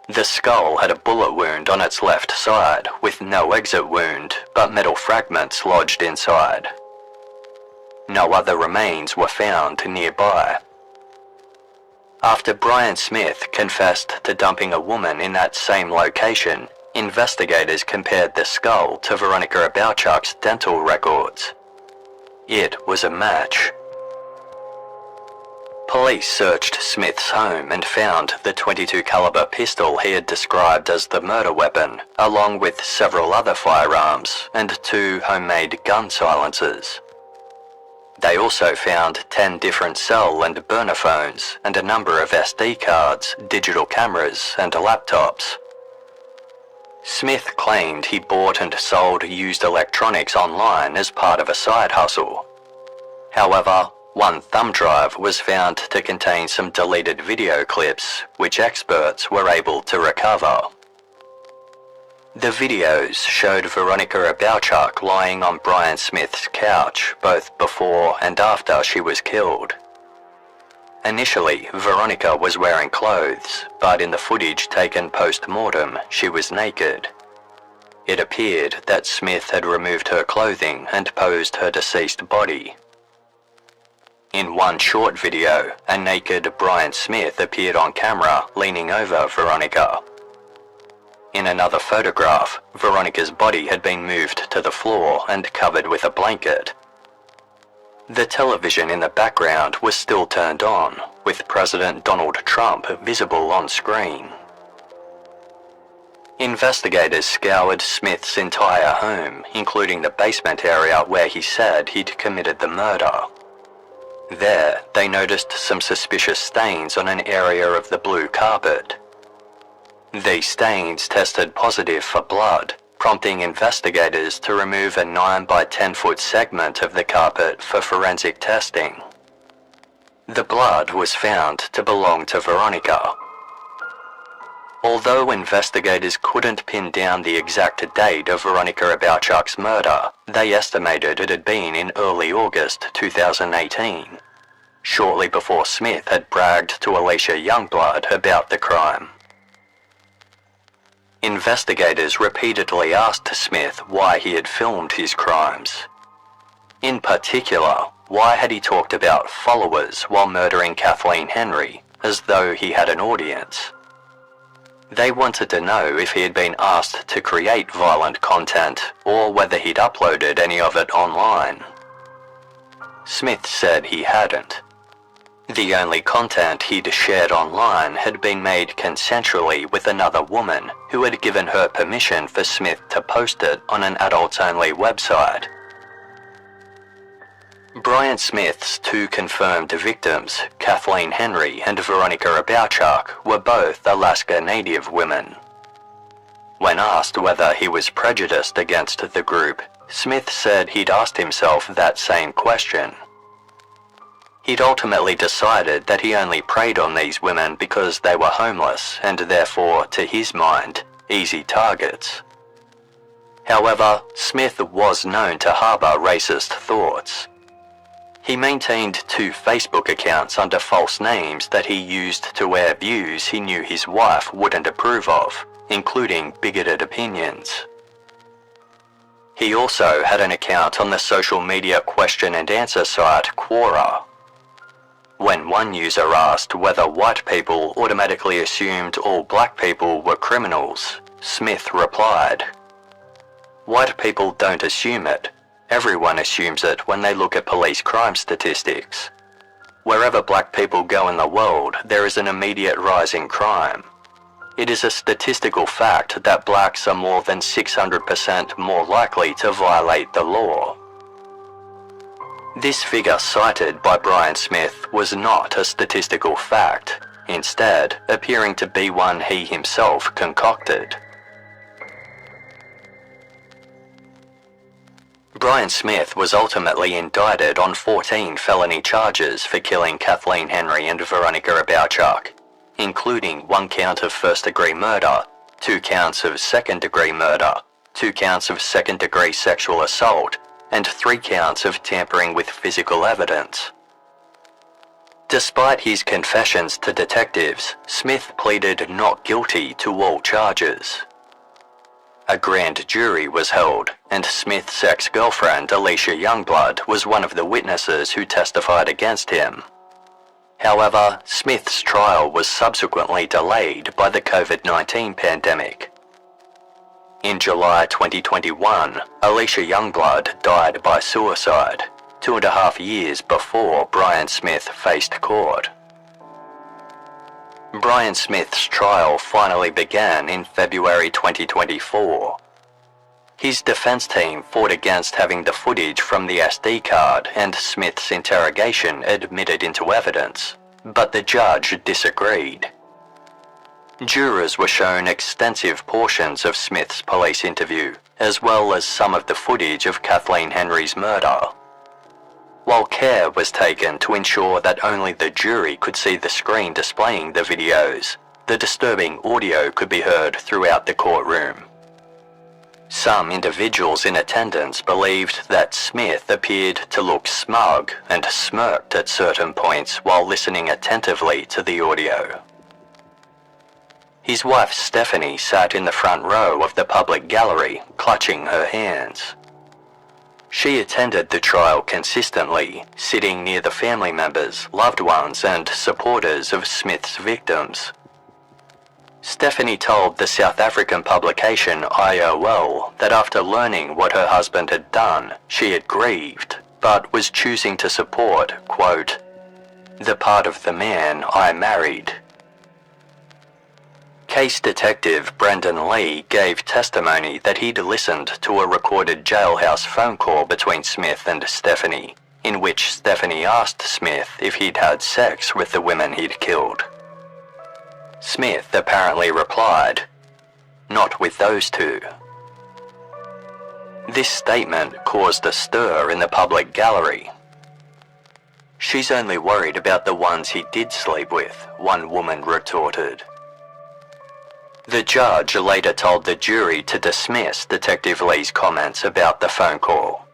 The skull had a bullet wound on its left side, with no exit wound, but metal fragments lodged inside. No other remains were found nearby. After Brian Smith confessed to dumping a woman in that same location, investigators compared the skull to Veronica Abowchuk's dental records. It was a match. Police searched Smith's home and found the .22 caliber pistol he had described as the murder weapon, along with several other firearms and 2 homemade gun silencers. They also found 10 different cell and burner phones and a number of SD cards, digital cameras and laptops. Smith claimed he bought and sold used electronics online as part of a side hustle. However, 1 thumb drive was found to contain some deleted video clips, which experts were able to recover. The videos showed Veronica Abowchuk lying on Brian Smith's couch both before and after she was killed. Initially, Veronica was wearing clothes, but in the footage taken post-mortem, she was naked. It appeared that Smith had removed her clothing and posed her deceased body. In one short video, a naked Brian Smith appeared on camera leaning over Veronica. In another photograph, Veronica's body had been moved to the floor and covered with a blanket. The television in the background was still turned on, with President Donald Trump visible on screen. Investigators scoured Smith's entire home, including the basement area where he said he'd committed the murder. There, they noticed some suspicious stains on an area of the blue carpet. These stains tested positive for blood, prompting investigators to remove a 9 by 10 foot segment of the carpet for forensic testing. The blood was found to belong to Veronica. Although investigators couldn't pin down the exact date of Veronica Abowchuk's murder, they estimated it had been in early August 2018, shortly before Smith had bragged to Alicia Youngblood about the crime. Investigators repeatedly asked Smith why he had filmed his crimes. In particular, why had he talked about followers while murdering Kathleen Henry, as though he had an audience? They wanted to know if he had been asked to create violent content, or whether he'd uploaded any of it online. Smith said he hadn't. The only content he'd shared online had been made consensually with another woman who had given her permission for Smith to post it on an adults-only website. Brian Smith's 2 confirmed victims, Kathleen Henry and Veronica Abowchuk, were both Alaska Native women. When asked whether he was prejudiced against the group, Smith said he'd asked himself that same question. He'd ultimately decided that he only preyed on these women because they were homeless and therefore, to his mind, easy targets. However, Smith was known to harbour racist thoughts. He maintained 2 Facebook accounts under false names that he used to air views he knew his wife wouldn't approve of, including bigoted opinions. He also had an account on the social media question and answer site Quora. When one user asked whether white people automatically assumed all black people were criminals, Smith replied, "White people don't assume it. Everyone assumes it when they look at police crime statistics. Wherever black people go in the world, there is an immediate rise in crime. It is a statistical fact that blacks are more than 600% more likely to violate the law." This figure cited by Brian Smith was not a statistical fact, instead appearing to be one he himself concocted. Brian Smith was ultimately indicted on 14 felony charges for killing Kathleen Henry and Veronica Abowchuk, including 1 count of first-degree murder, 2 counts of second-degree murder, 2 counts of second-degree sexual assault, and 3 counts of tampering with physical evidence. Despite his confessions to detectives, Smith pleaded not guilty to all charges. A grand jury was held, and Smith's ex-girlfriend Alicia Youngblood was one of the witnesses who testified against him. However, Smith's trial was subsequently delayed by the COVID-19 pandemic. In July 2021, Alicia Youngblood died by suicide, 2.5 years before Brian Smith faced court. Brian Smith's trial finally began in February 2024. His defense team fought against having the footage from the SD card and Smith's interrogation admitted into evidence, but the judge disagreed. Jurors were shown extensive portions of Smith's police interview, as well as some of the footage of Kathleen Henry's murder. While care was taken to ensure that only the jury could see the screen displaying the videos, the disturbing audio could be heard throughout the courtroom. Some individuals in attendance believed that Smith appeared to look smug and smirked at certain points while listening attentively to the audio. His wife Stephanie sat in the front row of the public gallery, clutching her hands. She attended the trial consistently, sitting near the family members, loved ones, and supporters of Smith's victims. Stephanie told the South African publication IOL that after learning what her husband had done, she had grieved, but was choosing to support, quote, "the part of the man I married." Case detective Brendan Lee gave testimony that he'd listened to a recorded jailhouse phone call between Smith and Stephanie, in which Stephanie asked Smith if he'd had sex with the women he'd killed. Smith apparently replied, "Not with those 2. This statement caused a stir in the public gallery. "She's only worried about the ones he did sleep with," one woman retorted. The judge later told the jury to dismiss Detective Lee's comments about the phone call.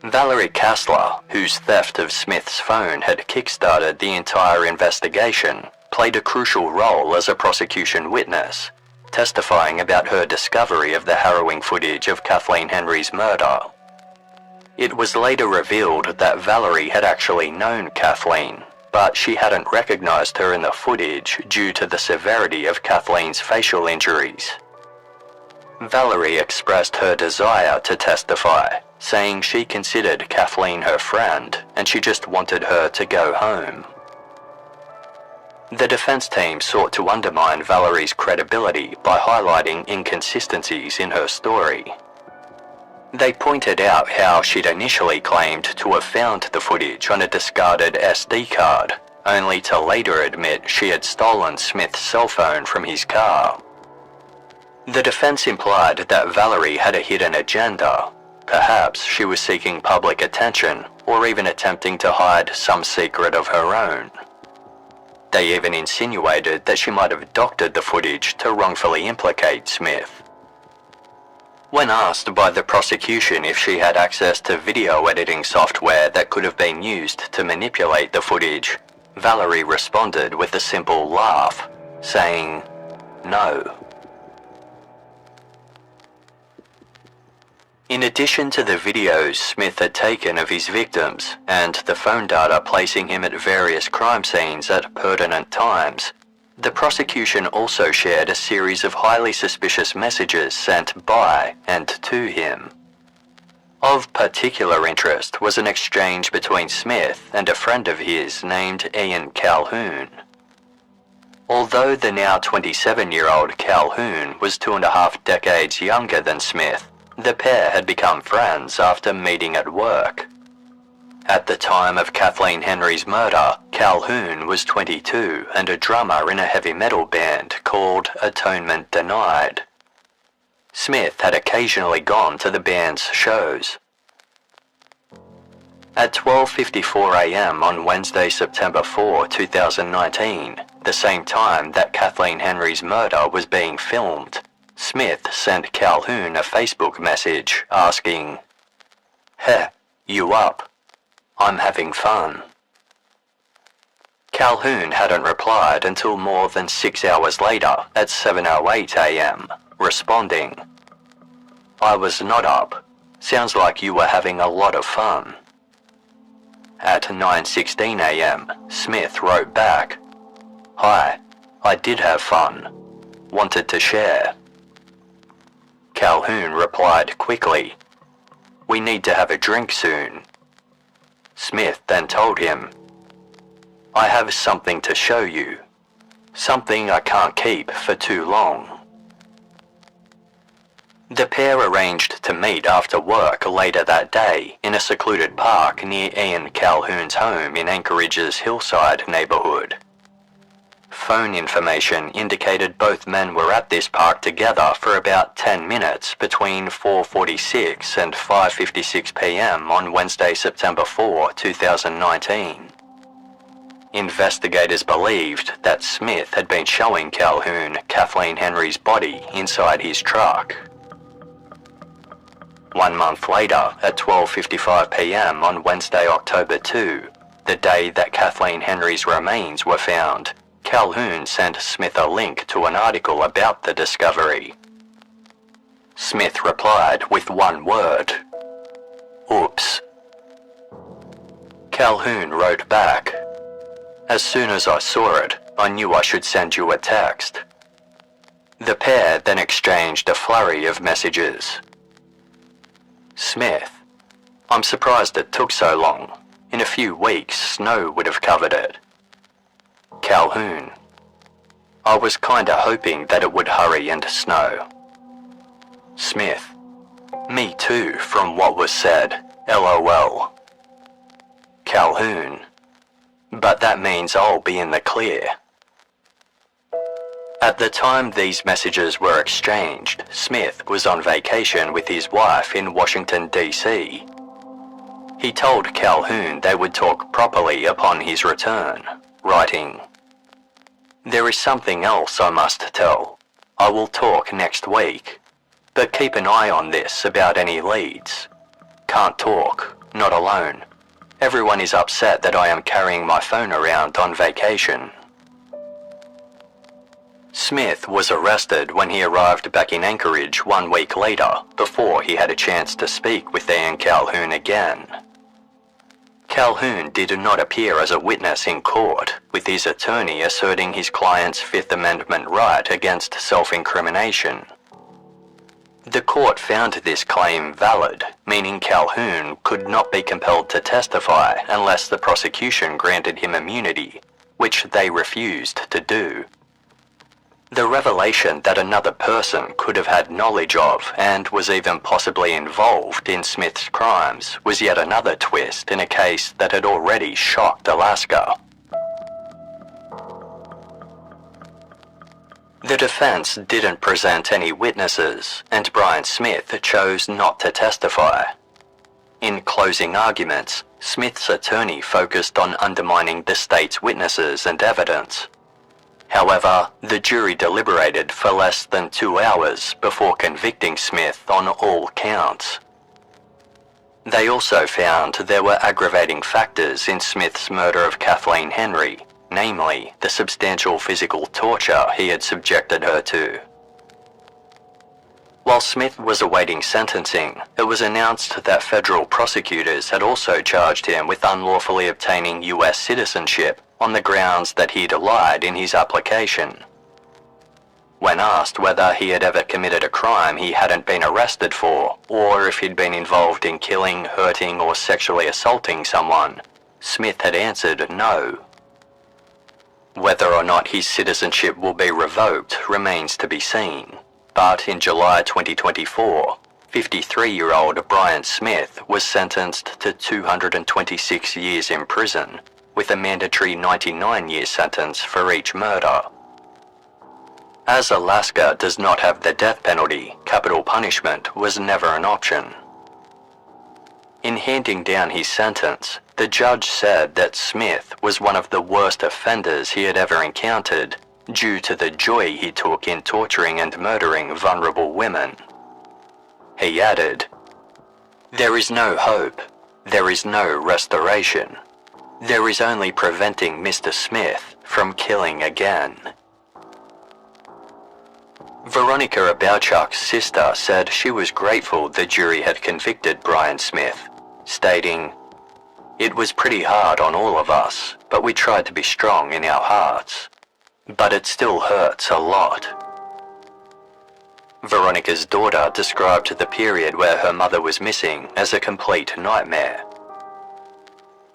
Valerie Kassler, whose theft of Smith's phone had kick-started the entire investigation, played a crucial role as a prosecution witness, testifying about her discovery of the harrowing footage of Kathleen Henry's murder. It was later revealed that Valerie had actually known Kathleen, but she hadn't recognized her in the footage due to the severity of Kathleen's facial injuries. Valerie expressed her desire to testify, saying she considered Kathleen her friend and she just wanted her to go home. The defense team sought to undermine Valerie's credibility by highlighting inconsistencies in her story. They pointed out how she'd initially claimed to have found the footage on a discarded SD card, only to later admit she had stolen Smith's cell phone from his car. The defense implied that Valerie had a hidden agenda, perhaps she was seeking public attention or even attempting to hide some secret of her own. They even insinuated that she might have doctored the footage to wrongfully implicate Smith. When asked by the prosecution if she had access to video editing software that could have been used to manipulate the footage, Valerie responded with a simple laugh, saying, "No." In addition to the videos Smith had taken of his victims and the phone data placing him at various crime scenes at pertinent times, the prosecution also shared a series of highly suspicious messages sent by and to him. Of particular interest was an exchange between Smith and a friend of his named Ian Calhoun. Although the now 27-year-old Calhoun was 2.5 decades younger than Smith, the pair had become friends after meeting at work. At the time of Kathleen Henry's murder, Calhoun was 22 and a drummer in a heavy metal band called Atonement Denied. Smith had occasionally gone to the band's shows. At 12:54 a.m. on Wednesday, September 4, 2019, the same time that Kathleen Henry's murder was being filmed, Smith sent Calhoun a Facebook message asking, "Heh, you up? I'm having fun." Calhoun hadn't replied until more than 6 hours later at 7:08 a.m., responding, "I was not up. Sounds like you were having a lot of fun." At 9:16 a.m., Smith wrote back, "Hi, I did have fun. Wanted to share." Calhoun replied quickly, "We need to have a drink soon." Smith then told him, "I have something to show you. Something I can't keep for too long." The pair arranged to meet after work later that day in a secluded park near Ian Calhoun's home in Anchorage's Hillside neighborhood. Phone information indicated both men were at this park together for about 10 minutes between 4:46 and 5:56 p.m. on Wednesday, September 4, 2019. Investigators believed that Smith had been showing Calhoun Kathleen Henry's body inside his truck. 1 month later, at 12:55 p.m. on Wednesday, October 2, the day that Kathleen Henry's remains were found, Calhoun sent Smith a link to an article about the discovery. Smith replied with one word, "Oops." Calhoun wrote back, "As soon as I saw it, I knew I should send you a text." The pair then exchanged a flurry of messages. Smith, "I'm surprised it took so long. In a few weeks, snow would have covered it." Calhoun, "I was kinda hoping that it would hurry and snow." Smith, "Me too, from what was said, LOL." Calhoun, "But that means I'll be in the clear." At the time these messages were exchanged, Smith was on vacation with his wife in Washington, D.C. He told Calhoun they would talk properly upon his return, writing, "There is something else I must tell. I will talk next week, but keep an eye on this about any leads. Can't talk, not alone. Everyone is upset that I am carrying my phone around on vacation." Smith was arrested when he arrived back in Anchorage 1 week later, before he had a chance to speak with Ian Calhoun again. Calhoun did not appear as a witness in court, with his attorney asserting his client's Fifth Amendment right against self-incrimination. The court found this claim valid, meaning Calhoun could not be compelled to testify unless the prosecution granted him immunity, which they refused to do. The revelation that another person could have had knowledge of and was even possibly involved in Smith's crimes was yet another twist in a case that had already shocked Alaska. The defense didn't present any witnesses, and Brian Smith chose not to testify, In closing arguments, Smith's attorney focused on undermining the state's witnesses and evidence. However, the jury deliberated for less than 2 hours before convicting Smith on all counts. They also found there were aggravating factors in Smith's murder of Kathleen Henry, namely the substantial physical torture he had subjected her to. While Smith was awaiting sentencing, it was announced that federal prosecutors had also charged him with unlawfully obtaining US citizenship on the grounds that he'd lied in his application. When asked whether he had ever committed a crime he hadn't been arrested for, or if he'd been involved in killing, hurting, or sexually assaulting someone, Smith had answered no. Whether or not his citizenship will be revoked remains to be seen, but in July 2024, 53-year-old Brian Smith was sentenced to 226 years in prison, with a mandatory 99-year sentence for each murder. As Alaska does not have the death penalty, capital punishment was never an option. In handing down his sentence, the judge said that Smith was one of the worst offenders he had ever encountered, due to the joy he took in torturing and murdering vulnerable women. He added, "There is no hope. There is no restoration. There is only preventing Mr. Smith from killing again." Veronica Abowchuk's sister said she was grateful the jury had convicted Brian Smith, stating, "It was pretty hard on all of us, but we tried to be strong in our hearts. But it still hurts a lot." Veronica's daughter described the period where her mother was missing as a complete nightmare.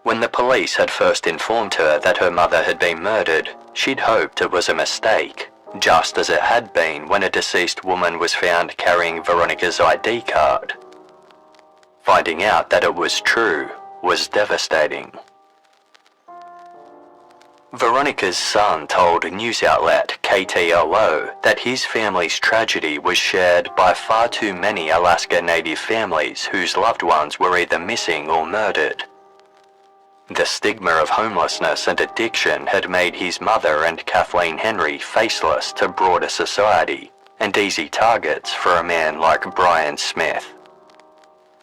When the police had first informed her that her mother had been murdered, she'd hoped it was a mistake, just as it had been when a deceased woman was found carrying Veronica's ID card. Finding out that it was true was devastating. Veronica's son told news outlet KTOO that his family's tragedy was shared by far too many Alaska Native families whose loved ones were either missing or murdered. The stigma of homelessness and addiction had made his mother and Kathleen Henry faceless to broader society and easy targets for a man like Brian Smith.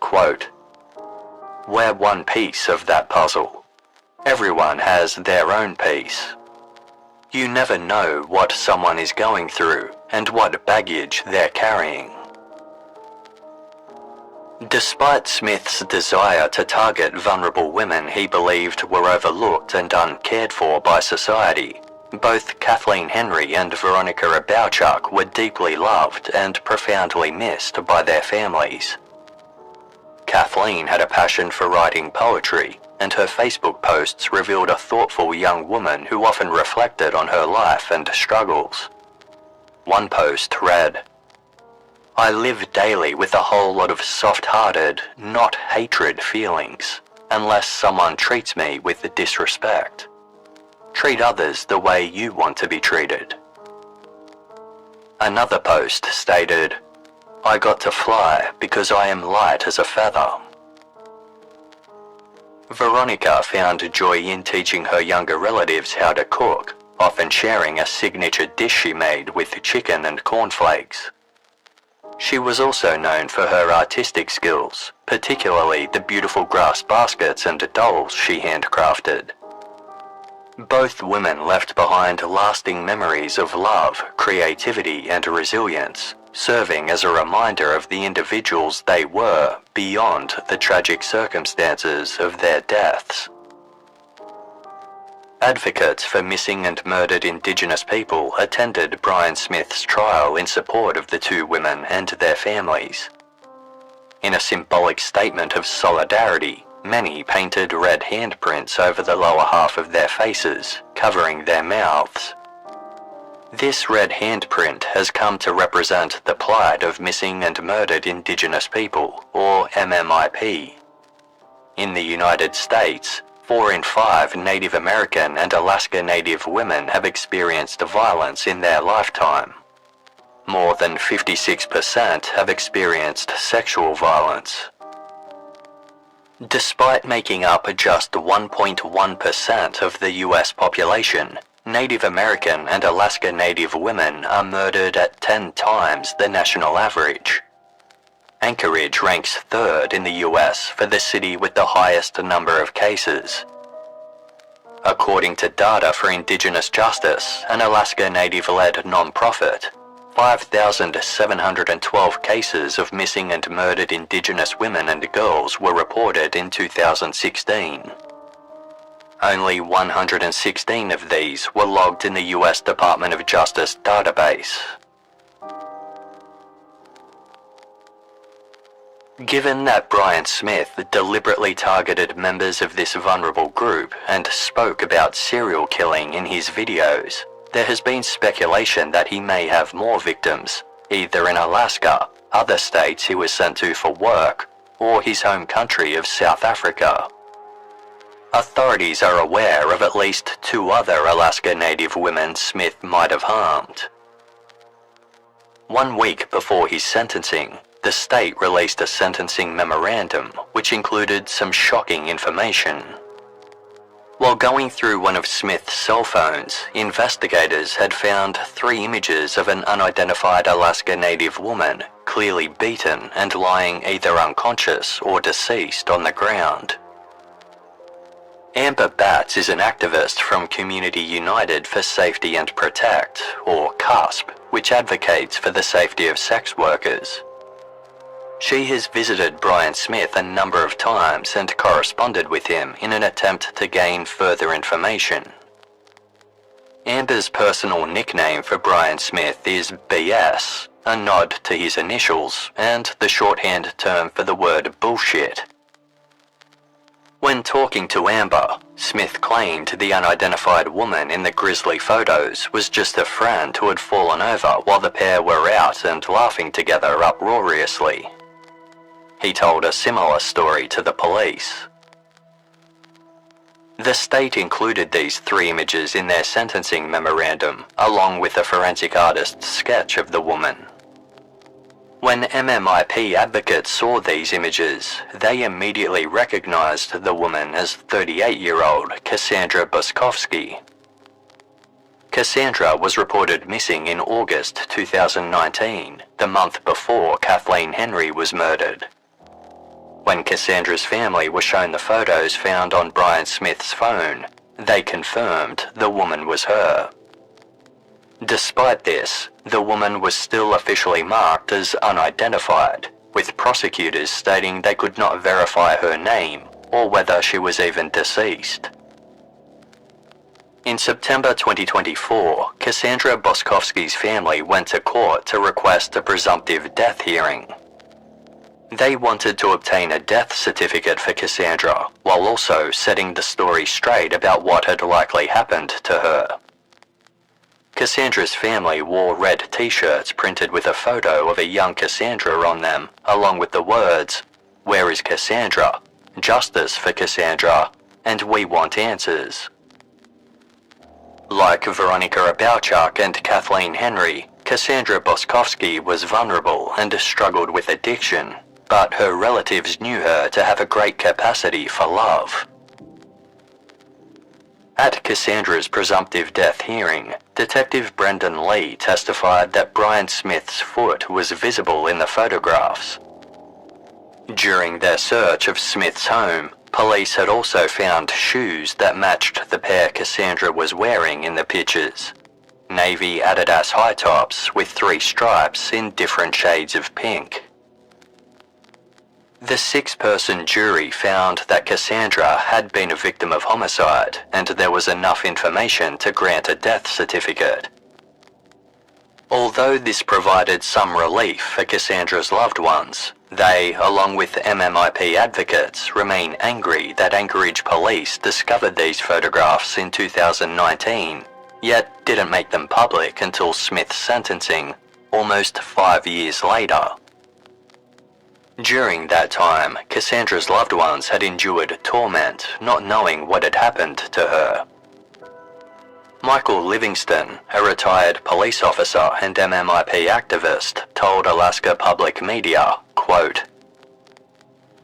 Quote, "We're one piece of that puzzle. Everyone has their own piece. You never know what someone is going through and what baggage they're carrying." Despite Smith's desire to target vulnerable women he believed were overlooked and uncared for by society, both Kathleen Henry and Veronica Abowchuk were deeply loved and profoundly missed by their families. Kathleen had a passion for writing poetry, and her Facebook posts revealed a thoughtful young woman who often reflected on her life and struggles. One post read, "I live daily with a whole lot of soft-hearted, not hatred feelings, unless someone treats me with disrespect. Treat others the way you want to be treated." Another post stated, "I got to fly because I am light as a feather." Veronica found joy in teaching her younger relatives how to cook, often sharing a signature dish she made with chicken and cornflakes. She was also known for her artistic skills, particularly the beautiful grass baskets and dolls she handcrafted. Both women left behind lasting memories of love, creativity, and resilience, serving as a reminder of the individuals they were beyond the tragic circumstances of their deaths. Advocates for missing and murdered Indigenous people attended Brian Smith's trial in support of the two women and their families. In a symbolic statement of solidarity, many painted red handprints over the lower half of their faces, covering their mouths. This red handprint has come to represent the plight of missing and murdered Indigenous people, or MMIP. In the United States, 4 in 5 Native American and Alaska Native women have experienced violence in their lifetime. More than 56% have experienced sexual violence. Despite making up just 1.1% of the US population, Native American and Alaska Native women are murdered at 10 times the national average. Anchorage ranks third in the US for the city with the highest number of cases. According to data for Indigenous Justice, an Alaska Native-led non-profit, 5,712 cases of missing and murdered Indigenous women and girls were reported in 2016. Only 116 of these were logged in the US Department of Justice database. Given that Brian Smith deliberately targeted members of this vulnerable group and spoke about serial killing in his videos, there has been speculation that he may have more victims, either in Alaska, other states he was sent to for work, or his home country of South Africa. Authorities are aware of at least 2 other Alaska Native women Smith might have harmed. 1 week before his sentencing, the state released a sentencing memorandum which included some shocking information. While going through one of Smith's cell phones, investigators had found 3 images of an unidentified Alaska Native woman clearly beaten and lying either unconscious or deceased on the ground. Amber Batts is an activist from Community United for Safety and Protect, or CUSP, which advocates for the safety of sex workers. She has visited Brian Smith a number of times and corresponded with him in an attempt to gain further information. Amber's personal nickname for Brian Smith is BS, a nod to his initials and the shorthand term for the word bullshit. When talking to Amber, Smith claimed the unidentified woman in the grisly photos was just a friend who had fallen over while the pair were out and laughing together uproariously. He told a similar story to the police. The state included these 3 images in their sentencing memorandum, along with a forensic artist's sketch of the woman. When MMIP advocates saw these images, they immediately recognized the woman as 38-year-old Cassandra Boskovsky. Cassandra was reported missing in August 2019, the month before Kathleen Henry was murdered. When Cassandra's family were shown the photos found on Brian Smith's phone, they confirmed the woman was her. Despite this, the woman was still officially marked as unidentified, with prosecutors stating they could not verify her name or whether she was even deceased. In September 2024, Cassandra Boskovsky's family went to court to request a presumptive death hearing. They wanted to obtain a death certificate for Cassandra, while also setting the story straight about what had likely happened to her. Cassandra's family wore red t-shirts printed with a photo of a young Cassandra on them, along with the words, "Where is Cassandra? Justice for Cassandra, and we want answers." Like Veronica Abowchuk and Kathleen Henry, Cassandra Boskovsky was vulnerable and struggled with addiction, but her relatives knew her to have a great capacity for love. At Cassandra's presumptive death hearing, Detective Brendan Lee testified that Brian Smith's foot was visible in the photographs. During their search of Smith's home, police had also found shoes that matched the pair Cassandra was wearing in the pictures. Navy Adidas high tops with 3 stripes in different shades of pink. The 6-person jury found that Cassandra had been a victim of homicide and there was enough information to grant a death certificate. Although this provided some relief for Cassandra's loved ones, they, along with MMIP advocates, remain angry that Anchorage police discovered these photographs in 2019, yet didn't make them public until Smith's sentencing, almost 5 years later. During that time, Cassandra's loved ones had endured torment, not knowing what had happened to her. Michael Livingston, a retired police officer and MMIP activist, told Alaska Public Media, quote,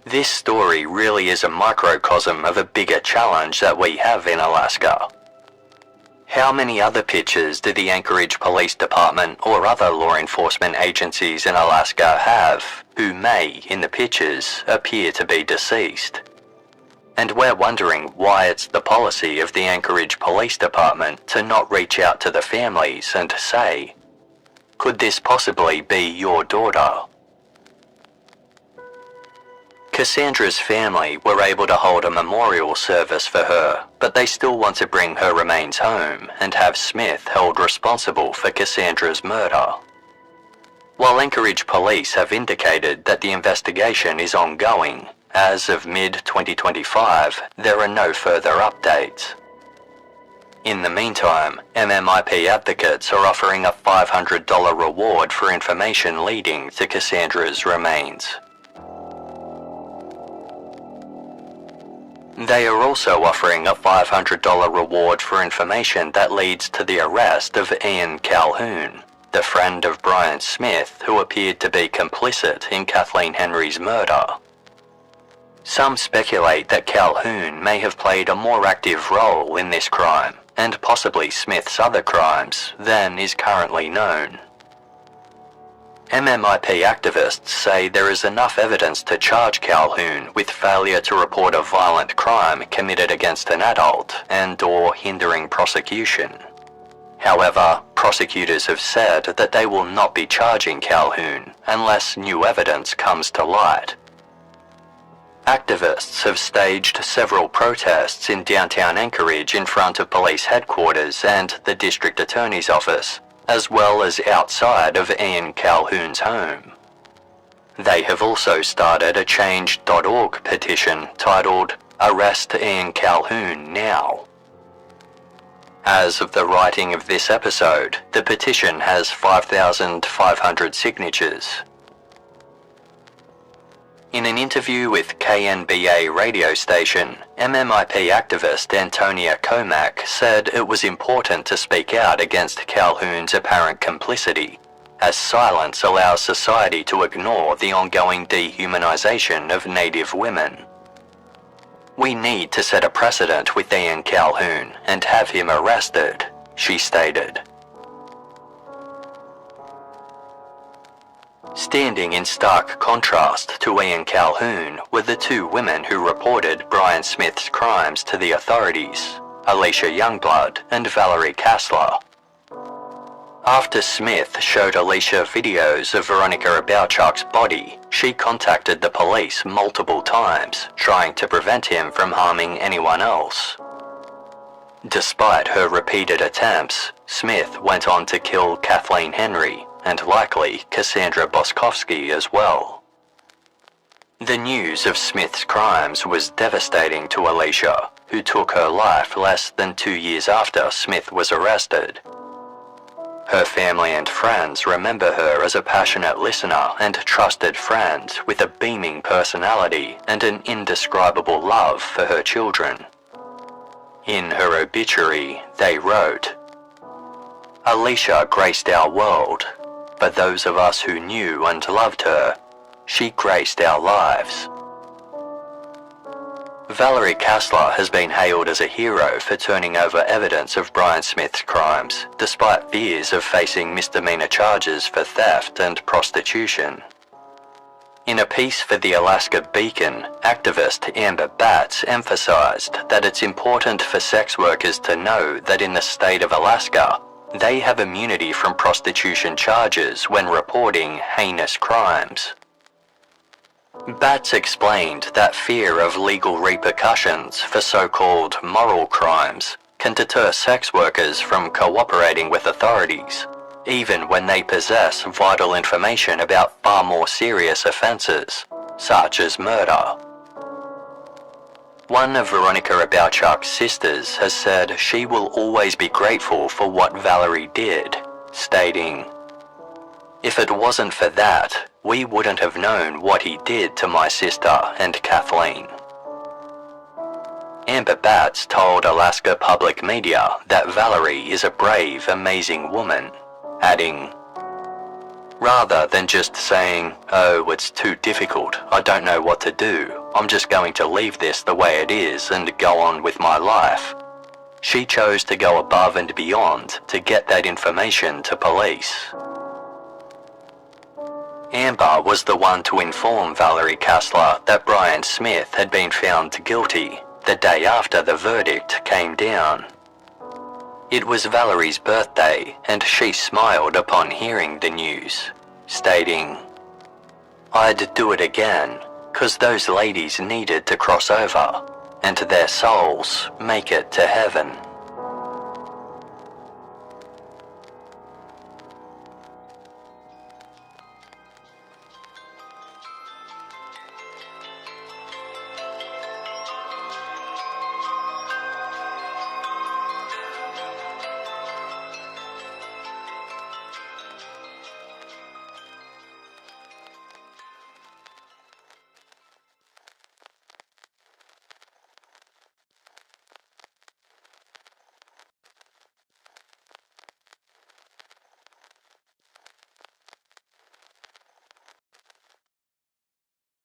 This story really is a microcosm of a bigger challenge that we have in Alaska. How many other pictures do the Anchorage Police Department or other law enforcement agencies in Alaska have who may, in the pictures, appear to be deceased? And we're wondering why it's the policy of the Anchorage Police Department to not reach out to the families and say, "Could this possibly be your daughter?" Cassandra's family were able to hold a memorial service for her, but they still want to bring her remains home and have Smith held responsible for Cassandra's murder. While Anchorage police have indicated that the investigation is ongoing, as of mid-2025, there are no further updates. In the meantime, MMIP advocates are offering a $500 reward for information leading to Cassandra's remains. They are also offering a $500 reward for information that leads to the arrest of Ian Calhoun, the friend of Brian Smith who appeared to be complicit in Kathleen Henry's murder. Some speculate that Calhoun may have played a more active role in this crime, and possibly Smith's other crimes, than is currently known. MMIP activists say there is enough evidence to charge Calhoun with failure to report a violent crime committed against an adult and/or hindering prosecution. However, prosecutors have said that they will not be charging Calhoun unless new evidence comes to light. Activists have staged several protests in downtown Anchorage in front of police headquarters and the district attorney's office, as well as outside of Ian Calhoun's home. They have also started a change.org petition titled "Arrest Ian Calhoun Now." As of the writing of this episode, the petition has 5,500 signatures. In an interview with KNBA radio station, MMIP activist Antonia Comack said it was important to speak out against Calhoun's apparent complicity, as silence allows society to ignore the ongoing dehumanization of Native women. "We need to set a precedent with Ian Calhoun and have him arrested," she stated. Standing in stark contrast to Ian Calhoun were the two women who reported Brian Smith's crimes to the authorities, Alicia Youngblood and Valerie Kassler. After Smith showed Alicia videos of Veronica Abowchuk's body, she contacted the police multiple times, trying to prevent him from harming anyone else. Despite her repeated attempts, Smith went on to kill Kathleen Henry, and likely Cassandra Boskovsky as well. The news of Smith's crimes was devastating to Alicia, who took her life less than 2 years after Smith was arrested. Her family and friends remember her as a passionate listener and trusted friend with a beaming personality and an indescribable love for her children. In her obituary, they wrote, "Alicia graced our world. For those of us who knew and loved her, she graced our lives." Valerie Kassler has been hailed as a hero for turning over evidence of Brian Smith's crimes, despite fears of facing misdemeanor charges for theft and prostitution. In a piece for the Alaska Beacon, activist Amber Batts emphasized that it's important for sex workers to know that in the state of Alaska, they have immunity from prostitution charges when reporting heinous crimes. Batts explained that fear of legal repercussions for so-called moral crimes can deter sex workers from cooperating with authorities, even when they possess vital information about far more serious offences, such as murder. One of Veronica Abowchuk's sisters has said she will always be grateful for what Valerie did, stating, "If it wasn't for that, we wouldn't have known what he did to my sister and Kathleen." Amber Batts told Alaska Public Media that Valerie is a brave, amazing woman, adding, Rather than just saying, "Oh, it's too difficult, I don't know what to do, I'm just going to leave this the way it is and go on with my life," she chose to go above and beyond to get that information to police. Amber was the one to inform Valerie Kastler that Brian Smith had been found guilty the day after the verdict came down. It was Valerie's birthday, and she smiled upon hearing the news, stating, "I'd do it again, 'cause those ladies needed to cross over, and their souls make it to heaven."